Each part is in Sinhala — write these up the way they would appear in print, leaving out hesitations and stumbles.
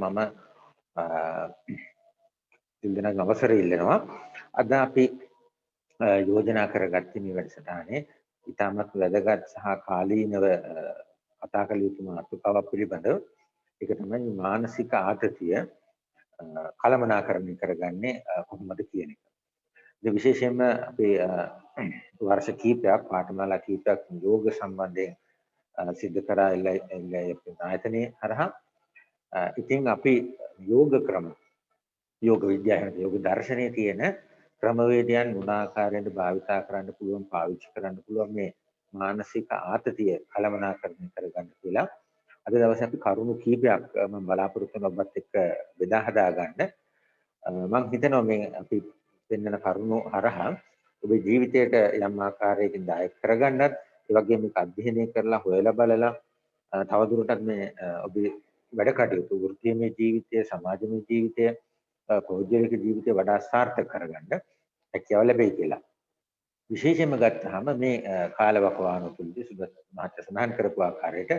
මම දෙන්නගේ අවසරය ඉල්ලනවා. අද අපි යෝජනා කරගත්තේ මේ වැඩසටහනේ ඉතාමත් වැදගත් සහ කාලීනව කතා කළ යුතු මාතෘකාවක් පිළිබඳව. ඒක තමයි මානසික ආතතිය කළමනාකරණය කරගන්නේ කොහොමද කියන එක. විශේෂයෙන්ම අපේ වර්ෂ කීපයක් පාඨමාලා කීපයක් යෝග සම්බන්ධයෙන් සිද්ධ කරා ආයතනයේ හරහා ඉතින් අපි යෝග ක්‍රම යෝග විද්‍යාව යෝග දර්ශනයේ තියෙන ක්‍රමවේදයන් ගුණාකාරයෙන් භාවිතා කරන්න පුළුවන් පාවිච්චි කරන්න පුළුවන් මේ මානසික ආතතිය කළමනාකරණය කරගන්න කියලා අද දවසේ අපි කරුණු කීපයක් මම බලාපොරොත්තු වෙන ඔබත් එක්ක බෙදා හදා ගන්න මම හිතනවා මේ අපි පෙන්වන කරුණු හරහා ඔබේ ජීවිතයට යම් ආකාරයකින් දායක කරගන්නත් ඒ වගේම මේක අධ්‍යයනය කරලා හොයලා බලලා තවදුරටත් මේ ඔබේ වැඩ කටයුතු වෘත්තීය ජීවිතය සමාජමය ජීවිතය පෞද්ගලික ජීවිතය වඩා සාර්ථක කරගන්න හැකියාව ලැබෙයි කියලා. විශේෂයෙන්ම ගත්තාම මේ කාලවකවානුව තුළදී සුබත් මහත්ය සඳහන් කරපු ආකාරයට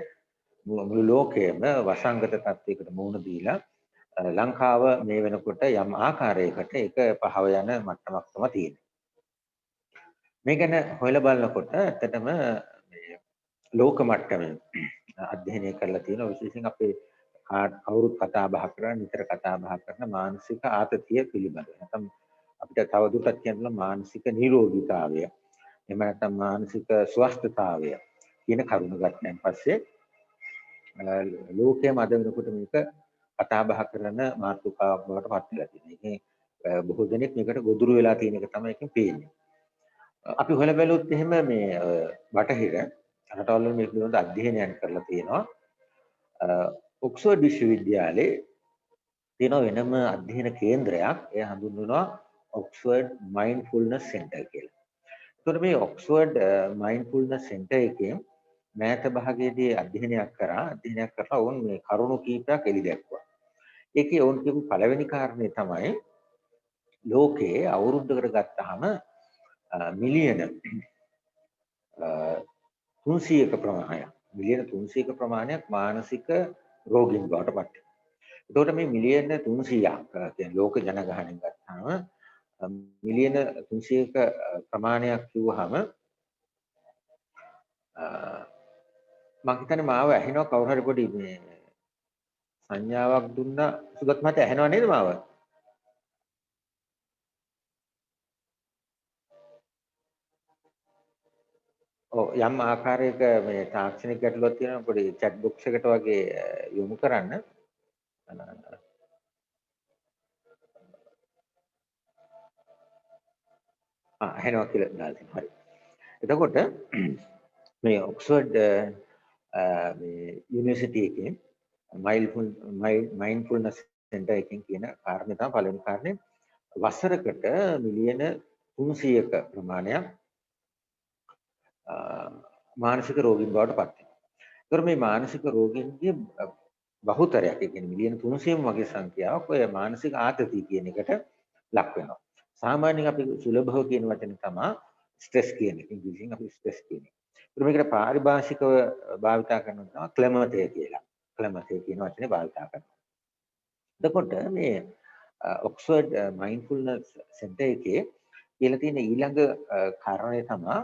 මුළු ලෝකයේම වසංගත තත්ත්වයකට මුහුණ දීලා ලංකාව මේ වෙනකොට යම් ආකාරයකට ඒක පහව යන මට්ටමක් තමයි තියෙන්නේ. මේ ගැන හොයලා බලනකොට ඇත්තටම මේ ලෝක මට්ටමේ අධ්‍යයනය කරලා තියෙනවා විශේෂයෙන් අපේ කවුරුත් කතා බහ කරන නිතර කතා බහ කරන මානසික ආතතිය පිළිබඳව. නැත්නම් අපිට තවදුරටත් කියන්න මානසික නිරෝගීතාවය. එහෙම නැත්නම් මානසික ස්වස්ථතාවය කියන කරුණු ගත්තන් පස්සේ ලෝකයේ අද වෙනකොට මේක කතා බහ කරන මාතෘකාවක් බවට පත් වෙලා තියෙනවා. ඒකේ බොහෝ දෙනෙක් මේකට ගොදුරු වෙලා තියෙන එක තමයි එකෙන් පේන්නේ. අපි හොයලා බැලුවොත් එහෙම මේ බටහිර රටවල මේ පිළිබඳ අධ්‍යයනයන් කරලා තියෙනවා. ඔක්ස්ෆර්ඩ් විශ්වවිද්‍යාලයේ තියෙන වෙනම අධ්‍යයන කේන්ද්‍රයක් එය හඳුන්වනවා ඔක්ස්ෆර්ඩ් මයින්ඩ්ෆුල්නස් සෙන්ටර් කියලා. ඒතකොට මේ ඔක්ස්ෆර්ඩ් මයින්ඩ්ෆුල්නස් සෙන්ටර් එකේ මෑත භාගයේදී අධ්‍යයනයක් කරලා වුන් මේ කරුණු කීපයක් එළි දැක්වුවා. ඒකේ වුන් කියපු පළවෙනි කාරණේ තමයි ලෝකයේ අවුරුද්දකට ගත්තාම මිලියන 300ක ප්‍රමාණයක් මිලියන 300ක ප්‍රමාණයක් මානසික රෝගීන් බවට පත් වෙනවා. එතකොට මේ මිලියන 300ක් කියන්නේ ලෝක ජනගහනයෙන් ගත්තාම මිලියන 300ක ප්‍රමාණයක් කිව්වහම මම හිතන්නේ මාව ඇහෙනවා කවුරු හරි පොඩි මේ සංඥාවක් දුන්නා සුගත් මහත්තයා ඇහෙනව නේද මාව? ඔව් යම් ආකාරයක මේ තාක්ෂණික ගැටලුවක් තියෙනවා පොඩි chat box එකට වගේ යොමු කරන්න. ඇහෙනවා කියලා දාලා තියෙනවා. හරි. එතකොට මේ ඔක්ස්ෆර්ඩ් මේ යුනිවර්සිටි එකේ මයින්ඩ්ෆුල්නස් සෙන්ටර් එකෙන් කියන කාරණේ තමයි පළවෙනි කාරණේ වසරකට මිලියන 300ක ප්‍රමාණයක් මානසික රෝගීන් බවට පත් වෙනවා. ඒතර මේ මානසික රෝගීන්ගේ බහුතරයක් ඒ කියන්නේ මිලියන 300ම වගේ සංඛ්‍යාවක් ඔය මානසික ආතතිය කියන එකට ලක් වෙනවා. සාමාන්‍යයෙන් අපි සුලභව කියන වචනේ තමයි ස්ට්‍රෙස් කියන එක. ඉංග්‍රීසියෙන් අපි ස්ට්‍රෙස් කියන්නේ. ඒතර මේකට පාරිභාෂිකව භාවිතා කරනවා තමයි ක්ලැමතය කියලා. ක්ලැමතය කියන වචනේ භාවිතා කරනවා. එතකොට මේ ඔක්ස්ෆර්ඩ් මයින්ඩ්ෆුල්නස් සෙන්ටර් එකේ කියලා තියෙන ඊළඟ කාරණේ තමයි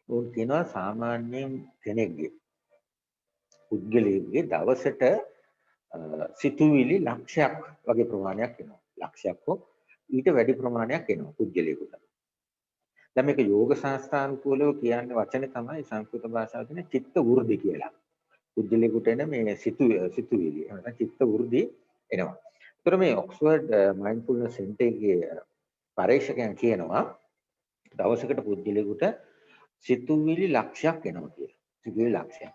උන් කියනවා සාමාන්‍යයෙන් කෙනෙක්ගේ පුද්ගලයෙකුගේ දවසට සිතුවිලි ලක්ෂයක් වගේ ප්‍රමාණයක් එනවා. ලක්ෂයක් හෝ ඊට වැඩි ප්‍රමාණයක් එනවා පුද්ගලයෙකුට. දැන් මේක යෝග ශාස්ත්‍රානුකූලව කියන්නේ වචනේ තමයි සංස්කෘත භාෂාවේ තියෙන චිත්ත වෘද්ධි කියලා. පුද්ගලයෙකුට එන මේ සිතුවිලි එහෙනම් චිත්ත වෘද්ධි එනවා. ඒතර මේ ඔක්ස්ෆර්ඩ් මයින්ඩ්ෆුල්නස් සෙන්ටර් එකේ පරීක්ෂකයන් කියනවා දවසකට පුද්ගලයෙකුට සිතුවිලි ලක්ෂයක් එනවා කියලා. සිතුවිලි ලක්ෂයක්.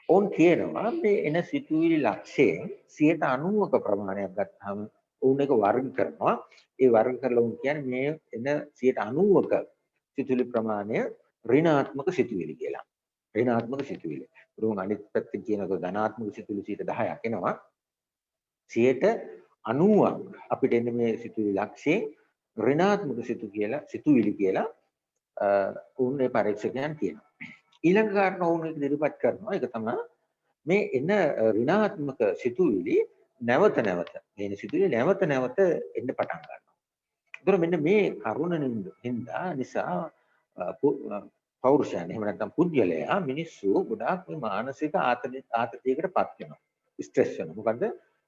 ඔවුන් කියනවා මේ එන සිතුවිලි ලක්ෂයෙන් 90ක ප්‍රමාණයක් ගත්තාම ඔවුන් එක වර්ග කරනවා. ඒ වර්ග කරලා ඔවුන් කියන්නේ මේ එන 90ක සිතුවිලි ප්‍රමාණය ඍණාත්මක සිතුවිලි කියලා. ඍණාත්මක සිතුවිලි. උරුම අනිත් පැත්තෙන් කියනකොට ධනාත්මක සිතුවිලි 10ක් එනවා. 90ක් අපිට එන්නේ මේ සිතුවිලි ලක්ෂයෙන් ඍණාත්මක සිතුවිලි කියලා ඔවුන් මේ පරීක්ෂකයන් කියනවා. ඊළඟ කාරණා ඔවුන් ඉදිරිපත් කරනවා ඒක තමයි මේ එන ඍණාත්මක සිතුවිලි නැවත නැවත මේ සිතුවිලි නැවත නැවත එන්න පටන් ගන්නවා. ඒතර මෙන්න මේ කරුණ හින්දා නිසා පෞරුෂයන් එහෙම නැත්නම් පුද්ගලයා මිනිස්සු ගොඩාක් මේ මානසික ආතතියකටපත් වෙනවා. ස්ට්‍රෙස් වෙනවා. මොකද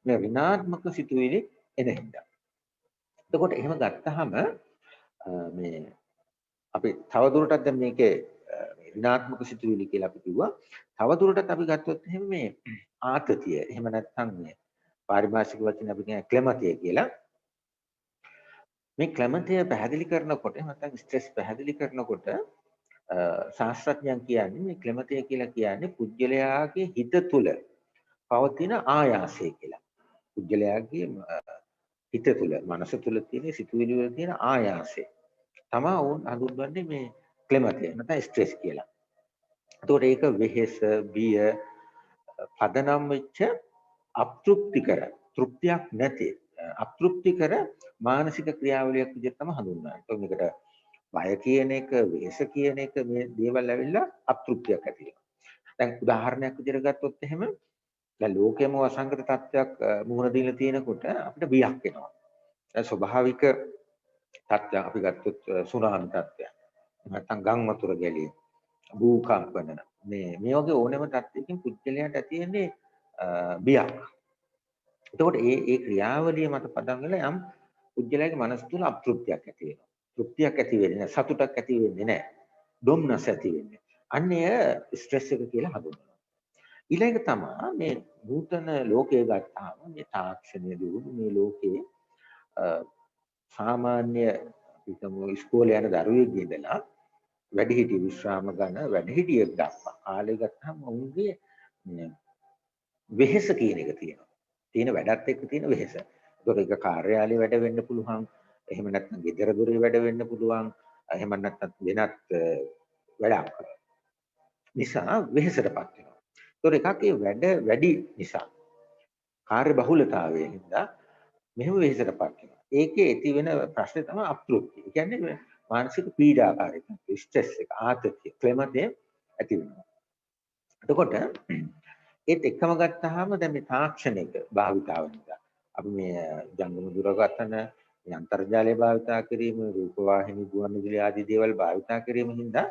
මේ ඍණාත්මක සිතුවිලි එන හින්දා. එතකොට එහෙම ගත්තාම මේ අපි තවදුරටත් දැන් මේකේ ඍණාත්මක සිතුවිලි කියලා අපි කිව්වා. තවදුරටත් අපි ගත්තොත් එහෙම මේ ආතතිය එහෙම නැත්නම් මේ පාරිභාෂික වචන අපි කියන ක්ලෙමතිය කියලා. මේ ක්ලෙමතිය පැහැදිලි කරනකොට නැත්නම් ස්ට්‍රෙස් පැහැදිලි කරනකොට ශාස්ත්‍රඥයන් කියන්නේ මේ ක්ලෙමතිය කියලා කියන්නේ පුද්ගලයාගේ හිත තුළ පවතින ආයාසය කියලා. පුද්ගලයාගේ හිත තුළ මනස තුළ තියෙන සිතුවිලි වල තියෙන ආයාසය තමයි වුන් හඳුන්වන්නේ මේ ක්ලෙමතිය නැත්නම් ස්ට්‍රෙස් කියලා. එතකොට ඒක වෙහෙස, බිය, පදනම් වෙච්ච අප්තෘප්තිකර, තෘප්තියක් නැති, අප්තෘප්තිකර මානසික ක්‍රියාවලියක් විදිහට තමයි හඳුන්වන්නේ. එතකොට මේකට බය කියන එක, වෙහෙස කියන එක මේ දේවල් ඇවිල්ලා අප්තෘප්තියක් ඇති වෙනවා. දැන් උදාහරණයක් විදිහට ගත්තොත් එහෙම දැන් ලෝකෙම වසංගත තත්ත්වයක් මුහුණ දීලා තියෙනකොට අපිට බියක් එනවා. දැන් ස්වභාවික තත්ත්වයක් අපි ගත්තොත් සුනාමි තත්ත්වයක්. නැත්නම් ගම් වතුර ගැලීම, භූකම්පන මේ වගේ ඕනෑම තත්ත්වයකින් පුද්ගලයාට ඇති වෙන්නේ බියක්. එතකොට ඒ ක්‍රියාවලිය මත පදම් වෙලා යම් පුද්ගලයාගේ මනස තුල අප්තෘප්තියක් ඇති වෙනවා. තෘප්තියක් ඇති වෙන්නේ නැහැ, සතුටක් ඇති වෙන්නේ නැහැ. දුම්නස ඇති වෙන්නේ. අන්න එය ස්ට්‍රෙස් එක කියලා හඳුන්වනවා. ඊළඟ තමයි මේ නූතන ලෝකයේ ගත්තාම මේ තාක්ෂණය දියුණු මේ ලෝකයේ සාමාන්‍ය හිතමු ඉස්කෝලේ යන දරුවෙක් ඉඳලා වැඩිහිටි විශ්‍රාම ගන්න වැඩිහිටියෙක් දක්වා කාලය ගත්තාම ඔවුන්ගේ වෙහෙස කියන එක තියෙනවා. තියෙන වැඩත් එක්ක තියෙන වෙහෙස. ඒතකොට ඒක කාර්යාලයේ වැඩ වෙන්න පුළුවන්. එහෙම නැත්නම් ගෙදර දොරේ වැඩ වෙන්න පුළුවන්. එහෙම නැත්නම් වෙනත් වැඩක් නිසා වෙහෙසටපත් වෙනවා. ඒතකොට එකක් ඒ වැඩ වැඩි නිසා කාර්ය බහුලතාවයෙන් හින්දා මෙහෙම වෙහෙසටපත් වෙනවා. ඒකේ ඇති වෙන ප්‍රශ්නේ තමයි අප්තෘප්තිය. ඒ කියන්නේ මානසික පීඩාකාරීත්වය, ස්ට්‍රෙස් එක, ආතතිය, ක්ලෙමතිය ඇති වෙනවා. එතකොට ඒත් එක්කම ගත්තාම දැන් මේ තාක්ෂණික භාවිතාව නිසා අපි මේ ජංගම දුරකථන, මේ අන්තර්ජාලය භාවිතා කිරීම, රූපවාහිනී, ගුවන්විදුලි ආදී දේවල් භාවිතා කිරීම හින්දා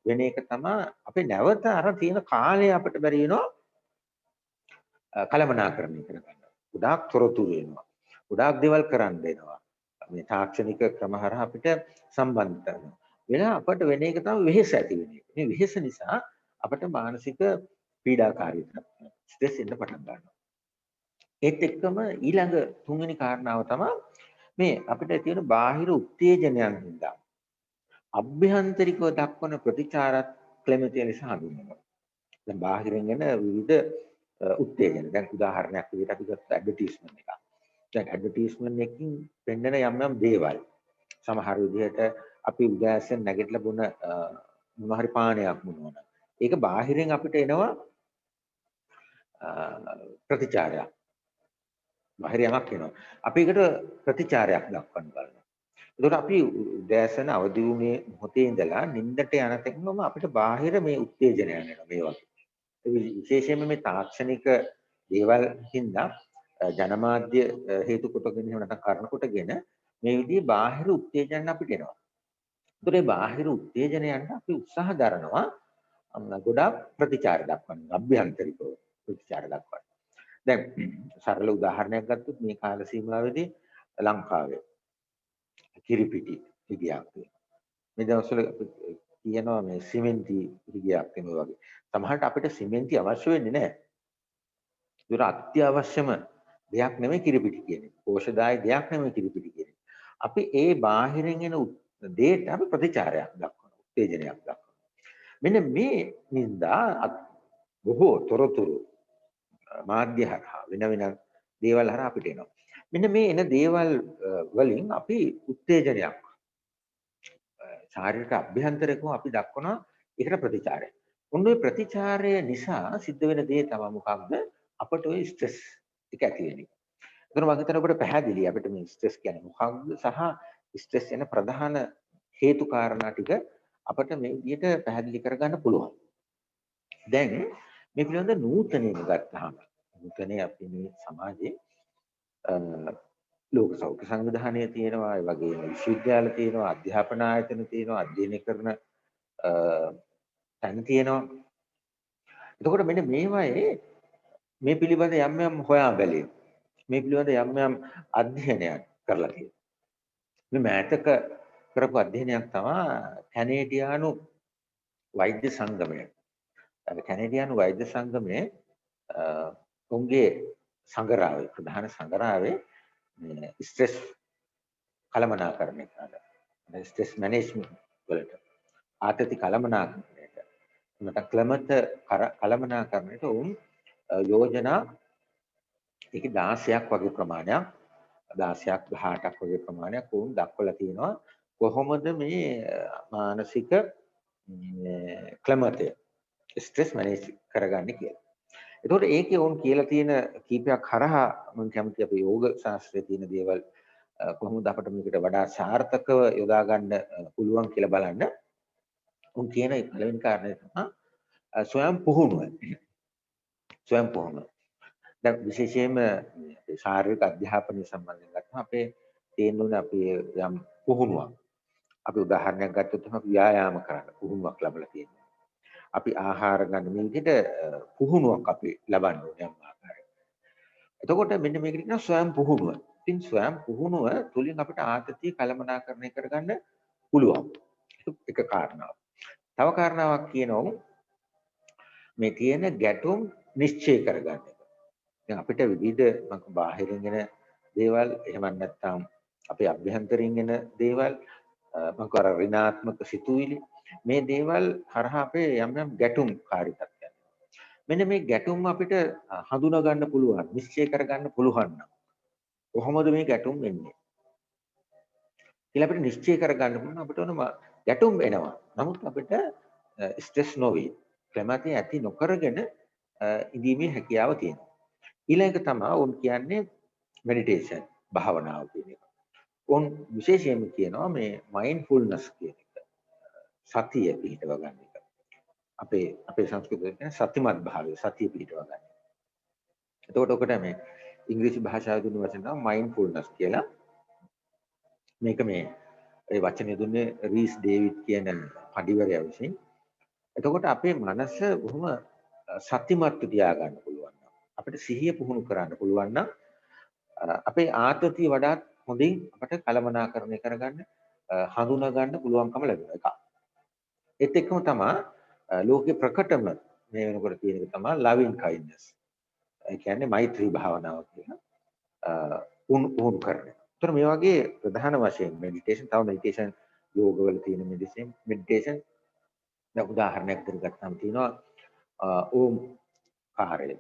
වෙන එක තමයි අපේ නැවත අර තියෙන කාලය අපිට බැරි වෙනවා කළමනාකරණය කරගන්න. ගොඩාක් තොරතුරු එනවා. ගොඩාක් දේවල් කරන්න වෙනවා. මේ තාක්ෂණික ක්‍රම හරහා අපිට සම්බන්ධ කරනවා. වෙන අපට වෙන එක තමයි වෙහෙස ඇති වෙන එක. මේ වෙහෙස නිසා අපට මානසික පීඩාකාරී තත්ත්වයක් ස්ට්‍රෙස් එන්න පටන් ගන්නවා. ඒත් එක්කම ඊළඟ තුන්වෙනි කාරණාව තමයි මේ අපිට තියෙන බාහිර උත්තේජනයන් හින්දා අභ්‍යන්තරිකව දක්වන ප්‍රතිචාරත් ක්ලෙමතිය නිසා හඳුන්වනවා. දැන් බාහිරින් එන විවිධ උත්තේජන. දැන් උදාහරණයක් විදිහට අපි ගත්ත ඇඩ්වර්ටයිස්මන්ට් එකක්. දැන් ඇඩ්වර්ටයිස්මන්ට් එකකින් පෙන්වන යම් දේවල් සමහර විදිහට අපි උදෑසන නැගිටලා බොන මොන හරි පානයක් මොනවා. ඒක බාහිරින් අපිට එනවා ප්‍රතිචාරයක්. බාහිර යමක් එනවා. අපි ඒකට ප්‍රතිචාරයක් දක්වන්න බලනවා. ඒකට අපි උදෑසන අවදි වුණේ මොහොතේ ඉඳලා නිින්දට යන තෙක්ම අපිට බාහිර මේ උත්තේජනයන් එනවා මේ වගේ. විශේෂයෙන්ම මේ තාක්ෂණික දේවල් හින්දා ජනමාධ්‍ය හේතු කොටගෙන එහෙම නැත්නම් කාරණ කොටගෙන මේ විදිහේ බාහිර උත්තේජන අපිට එනවා. ඒතර ඒ බාහිර උත්තේජනයන්ට අපි උත්සාහ දරනවා ගොඩාක් ප්‍රතිචාර දක්වන්න, අභ්‍යන්තරිකව ප්‍රතිචාර දක්වන්න. දැන් සරල උදාහරණයක් ගත්තොත් මේ කාල සීමාවේදී ලංකාවේ කිරිපිටි හිගයක් තියෙනවා. මේ දවස්වල කියනවා මේ සිමෙන්ති හිගයක් තියෙනවා වගේ. සමහරට අපිට සිමෙන්ති අවශ්‍ය වෙන්නේ නැහැ. ඒක අත්‍යවශ්‍යම දෙයක් නෙමෙයි කිරිපිටි කියන්නේ. පෝෂදායක දෙයක් නෙමෙයි කිරිපිටි කියන්නේ. අපි ඒ බාහිරින් එන දේට අපි ප්‍රතිචාරයක් දක්වනවා. උත්තේජනයක් දක්වනවා. මෙන්න මේ නින්දා බොහෝ තොරතුරු මාධ්‍ය හරහා වෙන වෙන දේවල් හරහා අපිට එනවා. මෙන්න මේ එන දේවල් වලින් අපි උත්තේජනයක් ශාරීරික අභ්‍යන්තරිකව අපි දක්වනවා ඒකට ප්‍රතිචාරය. ඔන්න ඔය ප්‍රතිචාරය නිසා සිද්ධ වෙන දේ තමයි මොකක්ද? අපට ඔය ස්ට්‍රෙස් එක ඇති වෙන්නේ. ඒතර මම හිතනවා ඔබට පැහැදිලි අපිට මේ ස්ට්‍රෙස් කියන්නේ මොකක්ද සහ ස්ට්‍රෙස් යන ප්‍රධාන හේතු කාරණා ටික අපිට මේ විදිහට පැහැදිලි කරගන්න පුළුවන්. දැන් මේ පිළිබඳ නූතනයෙන් ගත්තාම නූතනයේ අපි මේ සමාජයේ ලෝක සෞඛ්‍ය සංවිධානය තියෙනවා, ඒ වගේම විශ්වවිද්‍යාල තියෙනවා, අධ්‍යාපන ආයතන තියෙනවා, අධ්‍යයනය කරන තැන් තියෙනවා. එතකොට මෙන්න මේවායේ මේ පිළිබඳ යම් යම් හොයා බැලීම්, මේ පිළිබඳ යම් යම් අධ්‍යයනයක් කරලා තියෙනවා. මේ මෑතක කරපු අධ්‍යයනයක් තමයි කැනේඩියානු වෛද්‍ය සංගමය. කැනේඩියානු වෛද්‍ය සංගමයේ උන්ගේ සංගරාවේ ප්‍රධාන සංගරාවේ ස්ට්‍රෙස් කළමනාකරණය කරනවා. ස්ට්‍රෙස් මැනේජ්මන්ට් වලට ආතති කළමනාකරණයට නැත්නම් ක්ලමත කළමනාකරණයට උන් යෝජනා ඒක 16ක් වගේ ප්‍රමාණයක් 16ක් 18ක් වගේ ප්‍රමාණයක් උන් දක්වලා තියෙනවා කොහොමද මේ මානසික ක්ලමතය ස්ට්‍රෙස් මැනේජ් කරගන්නේ කියලා. එතකොට ඒකේ උන් කියලා තියෙන කීපයක් හරහා මම කැමති අපේ යෝග ශාස්ත්‍රයේ තියෙන දේවල් කොහොමද අපිට මේකට වඩා සාර්ථකව යොදා ගන්න පුළුවන් කියලා බලන්න. උන් කියන පළවෙනි කාරණය තමයි ස්වයං පුහුණුව. ස්වයං පුහුණුව. දැන් විශේෂයෙන්ම ශාරීරික අධ්‍යාපනය සම්බන්ධයෙන් ගත්තම අපේ තියෙනුනේ අපි යම් පුහුණුවක්. අපි උදාහරණයක් ගත්තොත් අපි ව්‍යායාම කරන්න පුහුණුවක් ලැබලා තියෙනවා. අපි ආහාර ගන්න මේ විදිහට පුහුණුවක් අපි ලබන්න ඕනේ යම් ආකාරයක. එතකොට මෙන්න මේකට කියනවා ස්වයං පුහුණුව. ඉතින් ස්වයං පුහුණුව තුලින් අපිට ආතතිය කළමනාකරණය කරගන්න පුළුවන්. එක කාරණාවක්. තව කාරණාවක් කියනවා මේ තියෙන ගැටුම් නිශ්චය කරගන්න එක. දැන් අපිට විවිධ බාහිරින් එන දේවල් එහෙම නැත්නම් අපේ අභ්‍යන්තරින් එන දේවල් මම අර ඍණාත්මක සිතුවිලි මේ දේවල් හරහා අපේ යම් යම් ගැටුම් කාරිකත්වයක්. මෙන්න මේ ගැටුම් අපිට හඳුනා ගන්න පුළුවන්, නිශ්චය කර ගන්න පුළුවන් නම් කොහොමද මේ ගැටුම් වෙන්නේ? කියලා අපිට නිශ්චය කර ගන්න පුළුවන් අපිට ඕන ගැටුම් එනවා. නමුත් අපිට ස්ට්‍රෙස් නොවි, ප්‍රමාදය ඇති නොකරගෙන ඉඳීමේ හැකියාව තියෙනවා. ඊළඟ තමයි උන් කියන්නේ මෙඩිටේෂන් භාවනාව කියන එක. උන් විශේෂයෙන්ම කියනවා මේ මයින්ඩ්ෆුල්නස් කියන එක. සතිය පිහිටව ගන්න එක. අපේ සංස්කෘතියේ කියන සතිමත් භාවය සතිය පිහිටව ගන්න. එතකොට ඔකට මේ ඉංග්‍රීසි භාෂාවේ දුන්න වචන තමයි මයින්ඩ්ෆුල්නස් කියලා. මේක මේ ඒ වචනේ දුන්නේ රීස් ඩේවිඩ් කියන පඬිවරයා විසින්. එතකොට අපේ මනස බොහොම සතිමත්ව තියාගන්න පුළුවන්. අපිට සිහිය පුහුණු කරන්න පුළුවන් නම් අපේ ආතතිය වඩාත් හොඳින් අපට කළමනාකරණය කරගන්න හඳුනා ගන්න පුළුවන්කම ලැබෙනවා එක. ඒත් එක්කම තමයි ලෝකේ ප්‍රකටම මේ වෙනකොට තියෙන එක තමයි loving kindness. ඒ කියන්නේ මෛත්‍රී භාවනාව කියන උණු කරන. ඒතර මේ වගේ ප්‍රධාන වශයෙන් මෙඩිටේෂන් තව මෙඩිටේෂන් යෝගවල තියෙන මෙඩිටේෂන් දැන් උදාහරණයක් විදිහට ගත්තම තියෙනවා ඕම් කාර්යය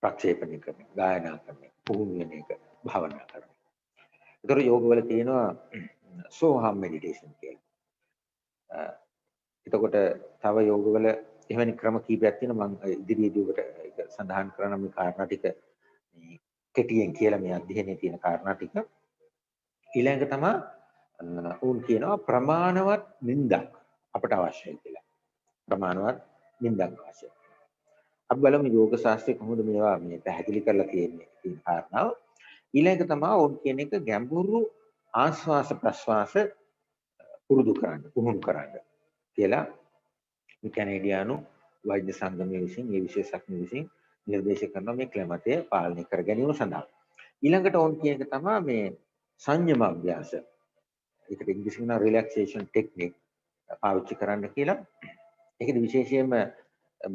ප්‍රක්ෂේපණය කරන, ගායනා කරන, පුහුණු වෙන එක, භාවනා කරන. ඒතර යෝගවල තියෙනවා සෝහම් මෙඩිටේෂන් කියලා. එතකොට තව යෝගවල එවැනි ක්‍රම කීපයක් තියෙනවා මම ඉදිරියේදී ඔබට ඒක සඳහන් කරන මේ කාරණා ටික මේ කෙටියෙන් කියලා මේ අධ්‍යයනයේ තියෙන කාරණා ටික. ඊළඟ තමයි උන් කියනවා ප්‍රමාණවත් නිින්දක් අපට අවශ්‍යයි කියලා. ප්‍රමාණවත් නිින්දක් අවශ්‍යයි. අපි බලමු යෝග ශාස්ත්‍රයේ කොහොමද මේවා මේ පැහැදිලි කරලා තියෙන්නේ කියන කාරණාව. ඊළඟ තමයි ඕන් කියන එක ගැඹුරු ආස්වාස ප්‍රස්වාස පුරුදු කරන්න, පුහුණු කරන්න කියලා මේ කැනේඩියානු වෛද්‍ය සංගමයේ විසින් මේ විශේෂඥ විසින් නිර්දේශ කරන මේ ක්ලමතය පාලනය කර ගැනීම සඳහා. ඊළඟට ඕන් කියන එක තමයි මේ සංයම අභ්‍යාස. ඒකට ඉංග්‍රීසියෙන් කියන රිලැක්සේෂන් ටෙක්නික් පාවිච්චි කරන්න කියලා. ඒකද විශේෂයෙන්ම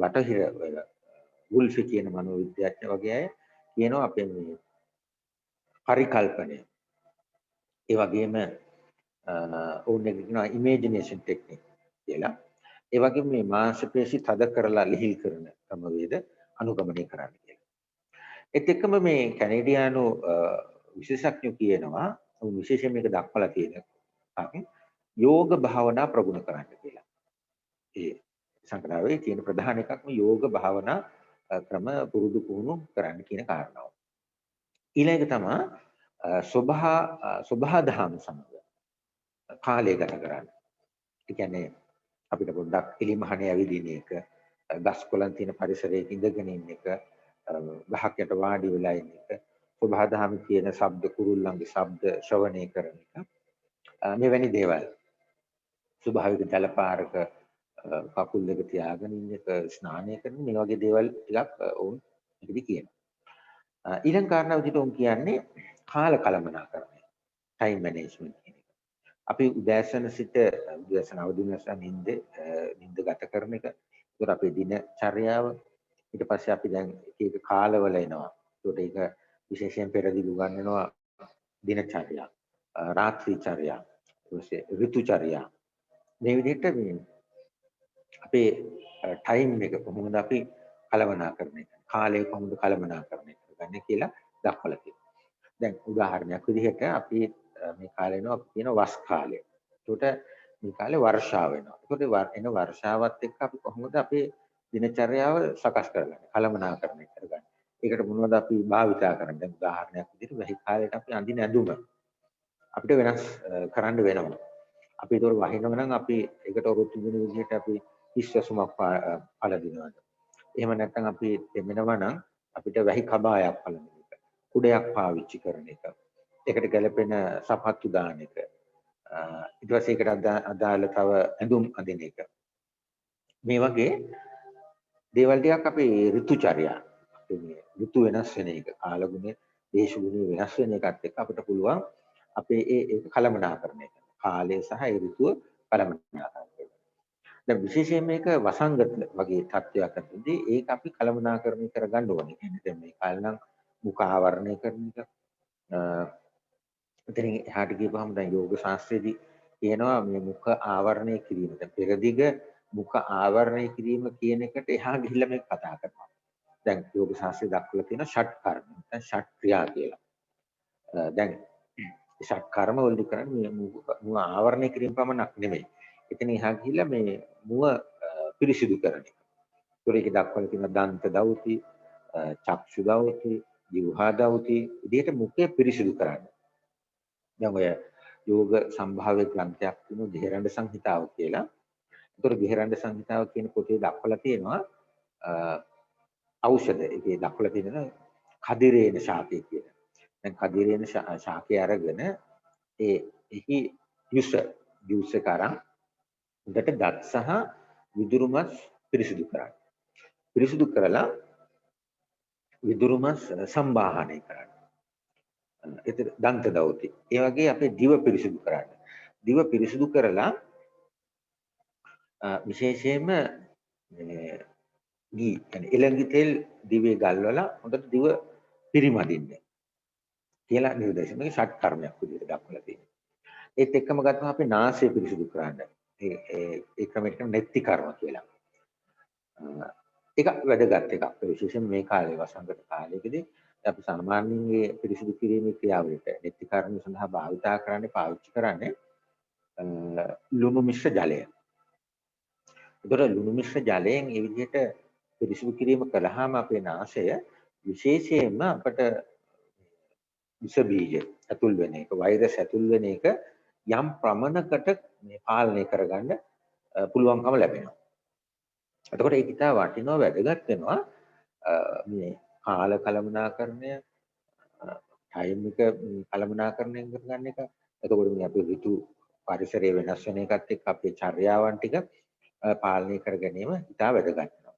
බටහිර වුල්ෆි කියන මනෝවිද්‍යාඥ වගේ අය කියනවා අපේ මේ පරිකල්පනය ඒ වගේම ඕනේ කියනවා ඉමේජිනේෂන් ටෙක්නික් කියලා. ඒ වගේම මේ මාංශපේශි තද කරලා ලිහිල් කරන ක්‍රමවේද අනුගමනය කරන්න කියලා. ඒත් එක්කම මේ කැනේඩියානු විශේෂඥයෝ කියනවා විශේෂයෙන් මේක දක්වලා තියෙනවා යෝග භාවනා ප්‍රගුණ කරන්න කියලා. ඒ සංකල්පයේ තියෙන ප්‍රධාන එකක්ම යෝග භාවනා ක්‍රම පුරුදු පුහුණු කරන්න කියන කාරණාව. ඊළඟ තමයි සබහා දහම් සමග කාලය ගත කරන්න. ඒ කියන්නේ අපිට පොඩ්ඩක් එලිමහනේ ඇවිදින එක, ගස් කොළන් තියෙන පරිසරයක ඉඳගෙන ඉන්න එක, ගහක් යට වාඩි වෙලා ඉන්න එක, සබහාදහමේ තියෙන ශබ්ද, කුරුල්ලන්ගේ ශබ්ද ශ්‍රවණය කරන එක, මෙවැනි දේවල්. ස්වභාවික ජල පාරක කකුල් දෙක තියාගෙන ඉන්න එක, ස්නානය කරන මේ වගේ දේවල් ටිකක් ඔවුන් ඉදිරි කියනවා. ඊළඟ කාරණාව විදිහට ඔවුන් කියන්නේ කාල කළමනාකරණය, ටයිම් මැනේජ්මන්ට් කියන එක. අපි උදෑසන සිට උදෑසන අවදි වෙනසා නිින්ද ගත කරන එක. ඒකට අපේ දිනචර්යාව. ඊට පස්සේ අපි දැන් එක එක කාලවල එනවා. ඒකට ඒක විශේෂයෙන් පෙරදිග උගන්වනවා දිනචර්යා, රාත්‍රී චර්යා, ඊට පස්සේ ඍතුචර්යා. මේ විදිහට මේ අපේ ටයිම් එක කොහොමද අපි කළමනාකරණය කරන්නේ, කාලය කොහොමද කළමනාකරණය කරගන්නේ කියලා දක්වලා තියෙනවා. දැන් උදාහරණයක් විදිහට අපි මේ කාලේ නෝ අපි කියන වස් කාලය. ඒකට මේ කාලේ වර්ෂාව වෙනවා. ඒකට එන වර්ෂාවත් එක්ක අපි කොහොමද අපේ දිනචර්යාව සකස් කරගන්නේ, කළමනාකරණය කරගන්නේ. ඒකට මොනවද අපි භාවිතා කරන්නේ? දැන් උදාහරණයක් විදිහට වැහි කාලේට අපි අඳින ඇඳුම අපිට වෙනස් කරන්න වෙනවා. අපි ඒතොර වහිනව නම් අපි ඒකට ඔරොත්තු දෙන විදිහට අපි පිස්සසුමක් පළදිනවද? එහෙම නැත්නම් අපි දෙමෙනවා නම් අපිට වැහි කබායක් පළදින එක, කුඩයක් පාවිච්චි කරන එක, ඒකට ගැලපෙන සපත්තු දාන එක, ඊට පස්සේ ඒකට අදාළ තව ඇඳුම් අඳින එක. මේ වගේ දේවල් ටිකක් අපේ ඍතුචර්යා, අපේ මේ ඍතු වෙනස් වෙන එක, කාලගුණය, දේශගුණය වෙනස් වෙන එකත් එක්ක අපිට පුළුවන් අපේ ඒක කළමනාකරණය කරන්න. කාලය සහ ඒ ඍතුව කළමනාකරණය කරන්න. දැන් විශේෂයෙන් මේක වසංගත වගේ තත්ත්වයක් ඇතිවෙද්දී ඒක අපි කළමනාකරණය කරගන්න ඕනේ. කියන්නේ දැන් මේ කාලේ නම් මුඛ ආවරණය කරන එක, එතනින් එහාට ගියපුවාම දැන් යෝග ශාස්ත්‍රයේදී කියනවා මේ මුඛ ආවරණය කිරීම. දැන් පෙරදිග මුඛ ආවරණය කිරීම කියන එකට එහා ගිහිල්ලා මේක කතා කරනවා. දැන් යෝග ශාස්ත්‍රය දක්වලා තියෙන ෂට් කර්ම, නැත්නම් ෂට් ක්‍රියා කියලා. දැන් ෂට් කර්ම වලදී කරන්නේ මුව ආවරණය කිරීම පමණක් නෙමෙයි. එතන එහා ගිහිල්ලා මේ මුව පිරිසිදු කරන එක. ඒතකොට ඒක දක්වලා තියෙන දන්ත දෞති, චක්ෂු දෞති, જીවහා දෞති විදිහට මුඛය පිරිසිදු කරන්න. දැන් ඔය යෝග සම්භාව්‍ය ග්‍රන්ථයක් තියෙනවා ගෙහෙරඬ සංහිතාව කියලා. ඒතකොට ගෙහෙරඬ සංහිතාව කියන පොතේ දක්වලා තියෙනවා ඖෂධ. ඒකේ දක්වලා තියෙනවා කදිරේන ශාකය කියලා. දැන් කදිරේන ශාකය අරගෙන එහි ජූස් එක අරන් උඩට දත් සහ විදුරු මස් පිරිසිදු කරන්න. පිරිසිදු කරලා විදුරු මස් සම්බාහනය කරන්න. ඒතර දන්ත දෞති. ඒ වගේ අපේ දිව පිරිසිදු කරන්න. දිව පිරිසිදු කරලා විශේෂයෙන්ම ගී يعني එළඟි තෙල් දිවේ ගල්වලා හොඳට දිව පිරිමදින්න කියලා නිර්දේශ. මේක ෂට් කර්මයක් විදිහට දක්වලා තියෙනවා. ඒත් එක්කම ගත්තම අපි නාසය පිරිසිදු කරන්න. ඒ ක්‍රමයට නෙත්ති කර්ම කියලා. ඒක වැදගත් එකක්. විශේෂයෙන් මේ කාලේ වසංගත කාලයකදී අපි සාමාන්‍යයෙන් පිරිසිදු කිරීමේ ක්‍රියාවලියට නෙත්ති කර්ම සඳහා පාවිච්චි කරන්නේ ලුණු මිශ්‍ර ජලය. ඒතර ලුණු මිශ්‍ර ජලයෙන් මේ විදිහට පිරිසිදු කිරීම කළාම අපේ නාසය විශේෂයෙන්ම අපට විස බීජ ඇතුල් වෙන එක, වෛරස් ඇතුල් වෙන එක යම් ප්‍රමාණයකට මේ පාලනය කරගන්න පුළුවන්කම ලැබෙනවා. එතකොට ඒක ඉතා වටිනවා, වැදගත් වෙනවා මේ කාල කළමනාකරණය, ටයිම් එක කළමනාකරණය කරගන්න එක. එතකොට මේ අපේ ඍතු පරිසරය වෙනස් වෙන එකත් එක්ක අපේ චර්යාවන් ටික පාලනය කර ගැනීම ඉතා වැදගත් වෙනවා.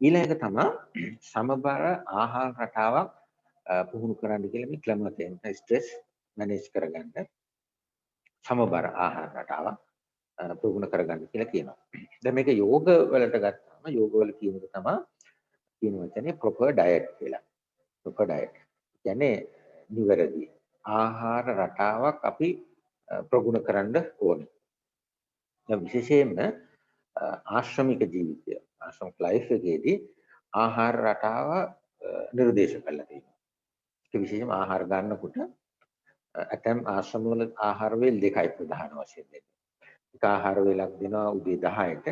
ඊළඟ එක තමයි සමබර ආහාර රටාවක් පුහුණු කරන්න කියලා මේ ක්ලමතෙන් ස්ට්‍රෙස් මැනේජ් කරගන්න සමබර ආහාර රටාවක් පුහුණු කරගන්න කියලා කියනවා. දැන් මේක යෝග වලට ගත්තාම යෝග වල කියන එක තමයි කියන වචනේ ප්‍රොපර් ඩයට් කියලා. ප්‍රොපර් ඩයට් කියන්නේ නිවැරදි ආහාර රටාවක් අපි ප්‍රගුණ කරන්න ඕනේ. දැන් විශේෂයෙන්ම ආශ්‍රමික ජීවිතය, ආශ්‍රමික ලයිෆ් එකේදී ආහාර රටාව නිර්දේශ කරලා තියෙනවා. ඒක විශේෂයෙන්ම ආහාර ගන්නකොට ඇතැම් ආශ්‍රමවල ආහාර වේල් දෙකයි ප්‍රධාන වශයෙන් දෙන්නේ. එක ආහාර වේලක් දෙනවා උදේ 10ට,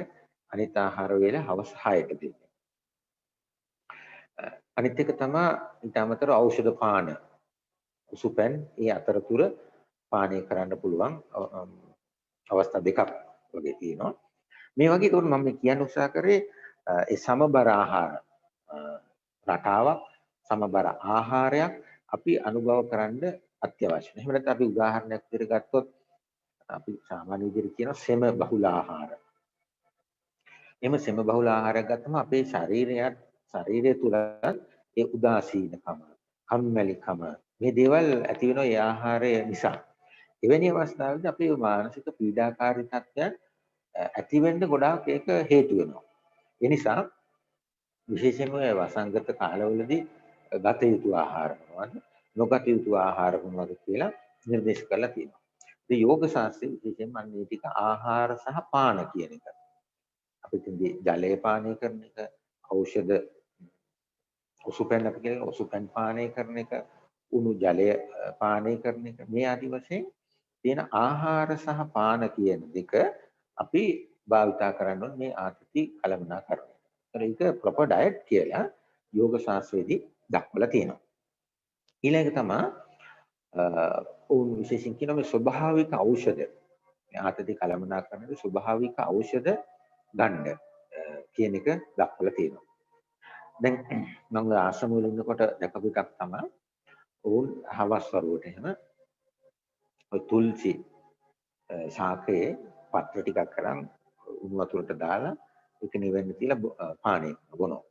අනිත් ආහාර වේල හවස 6ට දෙන්නේ. අනිත් එක තමයි ඊට අමතරව ඖෂධ පාන, උසුපැන් ඒ අතරතුර පානය කරන්න පුළුවන් අවස්ථා දෙකක් වගේ තියෙනවා. මේ වගේ ඒකට මම කියන්න උත්සාහ කරේ ඒ සමබර ආහාර රටාවක් සමබර ආහාරයක් අපි අනුභව කරන්න අත්‍යවශ්‍යයි. එහෙම නැත්නම් අපි උදාහරණයක් විදිහට ගත්තොත් අපි සාමාන්‍ය විදිහට කියන සෙම බහුල ආහාර. එහෙම සෙම බහුල ආහාරයක් ගත්තම අපේ ශරීරය තුල ඒ උදාසීනකම, කම්මැලිකම මේ දේවල් ඇති වෙනවා ඒ ආහාරය නිසා. එවැනි අවස්ථාවලදී අපේ මානසික පීඩාකාරී තත්ත්වයන් ඇති වෙන්න ගොඩාක් ඒක හේතු වෙනවා. ඒ නිසා විශේෂයෙන්ම වසංගත කාලවලදී ගත යුතු ආහාර මොනවද? නොගත යුතු ආහාර මොනවද කියලා නිර්දේශ කරලා තියෙනවා. ඉතින් යෝග ශාස්ත්‍රයේ විශේෂයෙන්ම අන්නේ ටික ආහාර සහ පාන කියන එක. අපි ඉතින්දී ජලය පානය කරන එක, ඖෂධ ඔසුපැන් අපි කියන ඔසුපැන් පානය කරන එක, උණු ජලය පානය කරන එක මේ ආදි වශයෙන් තියෙන ආහාර සහ පාන කියන දෙක අපි භාවිතා කරන්න ඕනේ මේ ආතති කළමනාකරණය. ඒක ප්‍රොපර් ඩයට් කියලා යෝග ශාස්ත්‍රයේදී දක්වලා තියෙනවා. ඊළඟ තමයි ඔවුන් විශේෂයෙන් කියන මේ ස්වභාවික ඖෂධ මේ ආතති කළමනාකරණයේ ස්වභාවික ඖෂධ ගන්න කියන එක දක්වලා තියෙනවා. දැන් මම ආශ්‍රම වල ඉන්නකොට දැකපු එකක් තමයි ඔවුන් හවස් වරුවට එහෙම ඔය තුල්සි ශාකයේ පත්‍ර ටිකක් කරන් උණු වතුරට දාලා ඒක නිවෙන්න තියලා පානය බොනවා.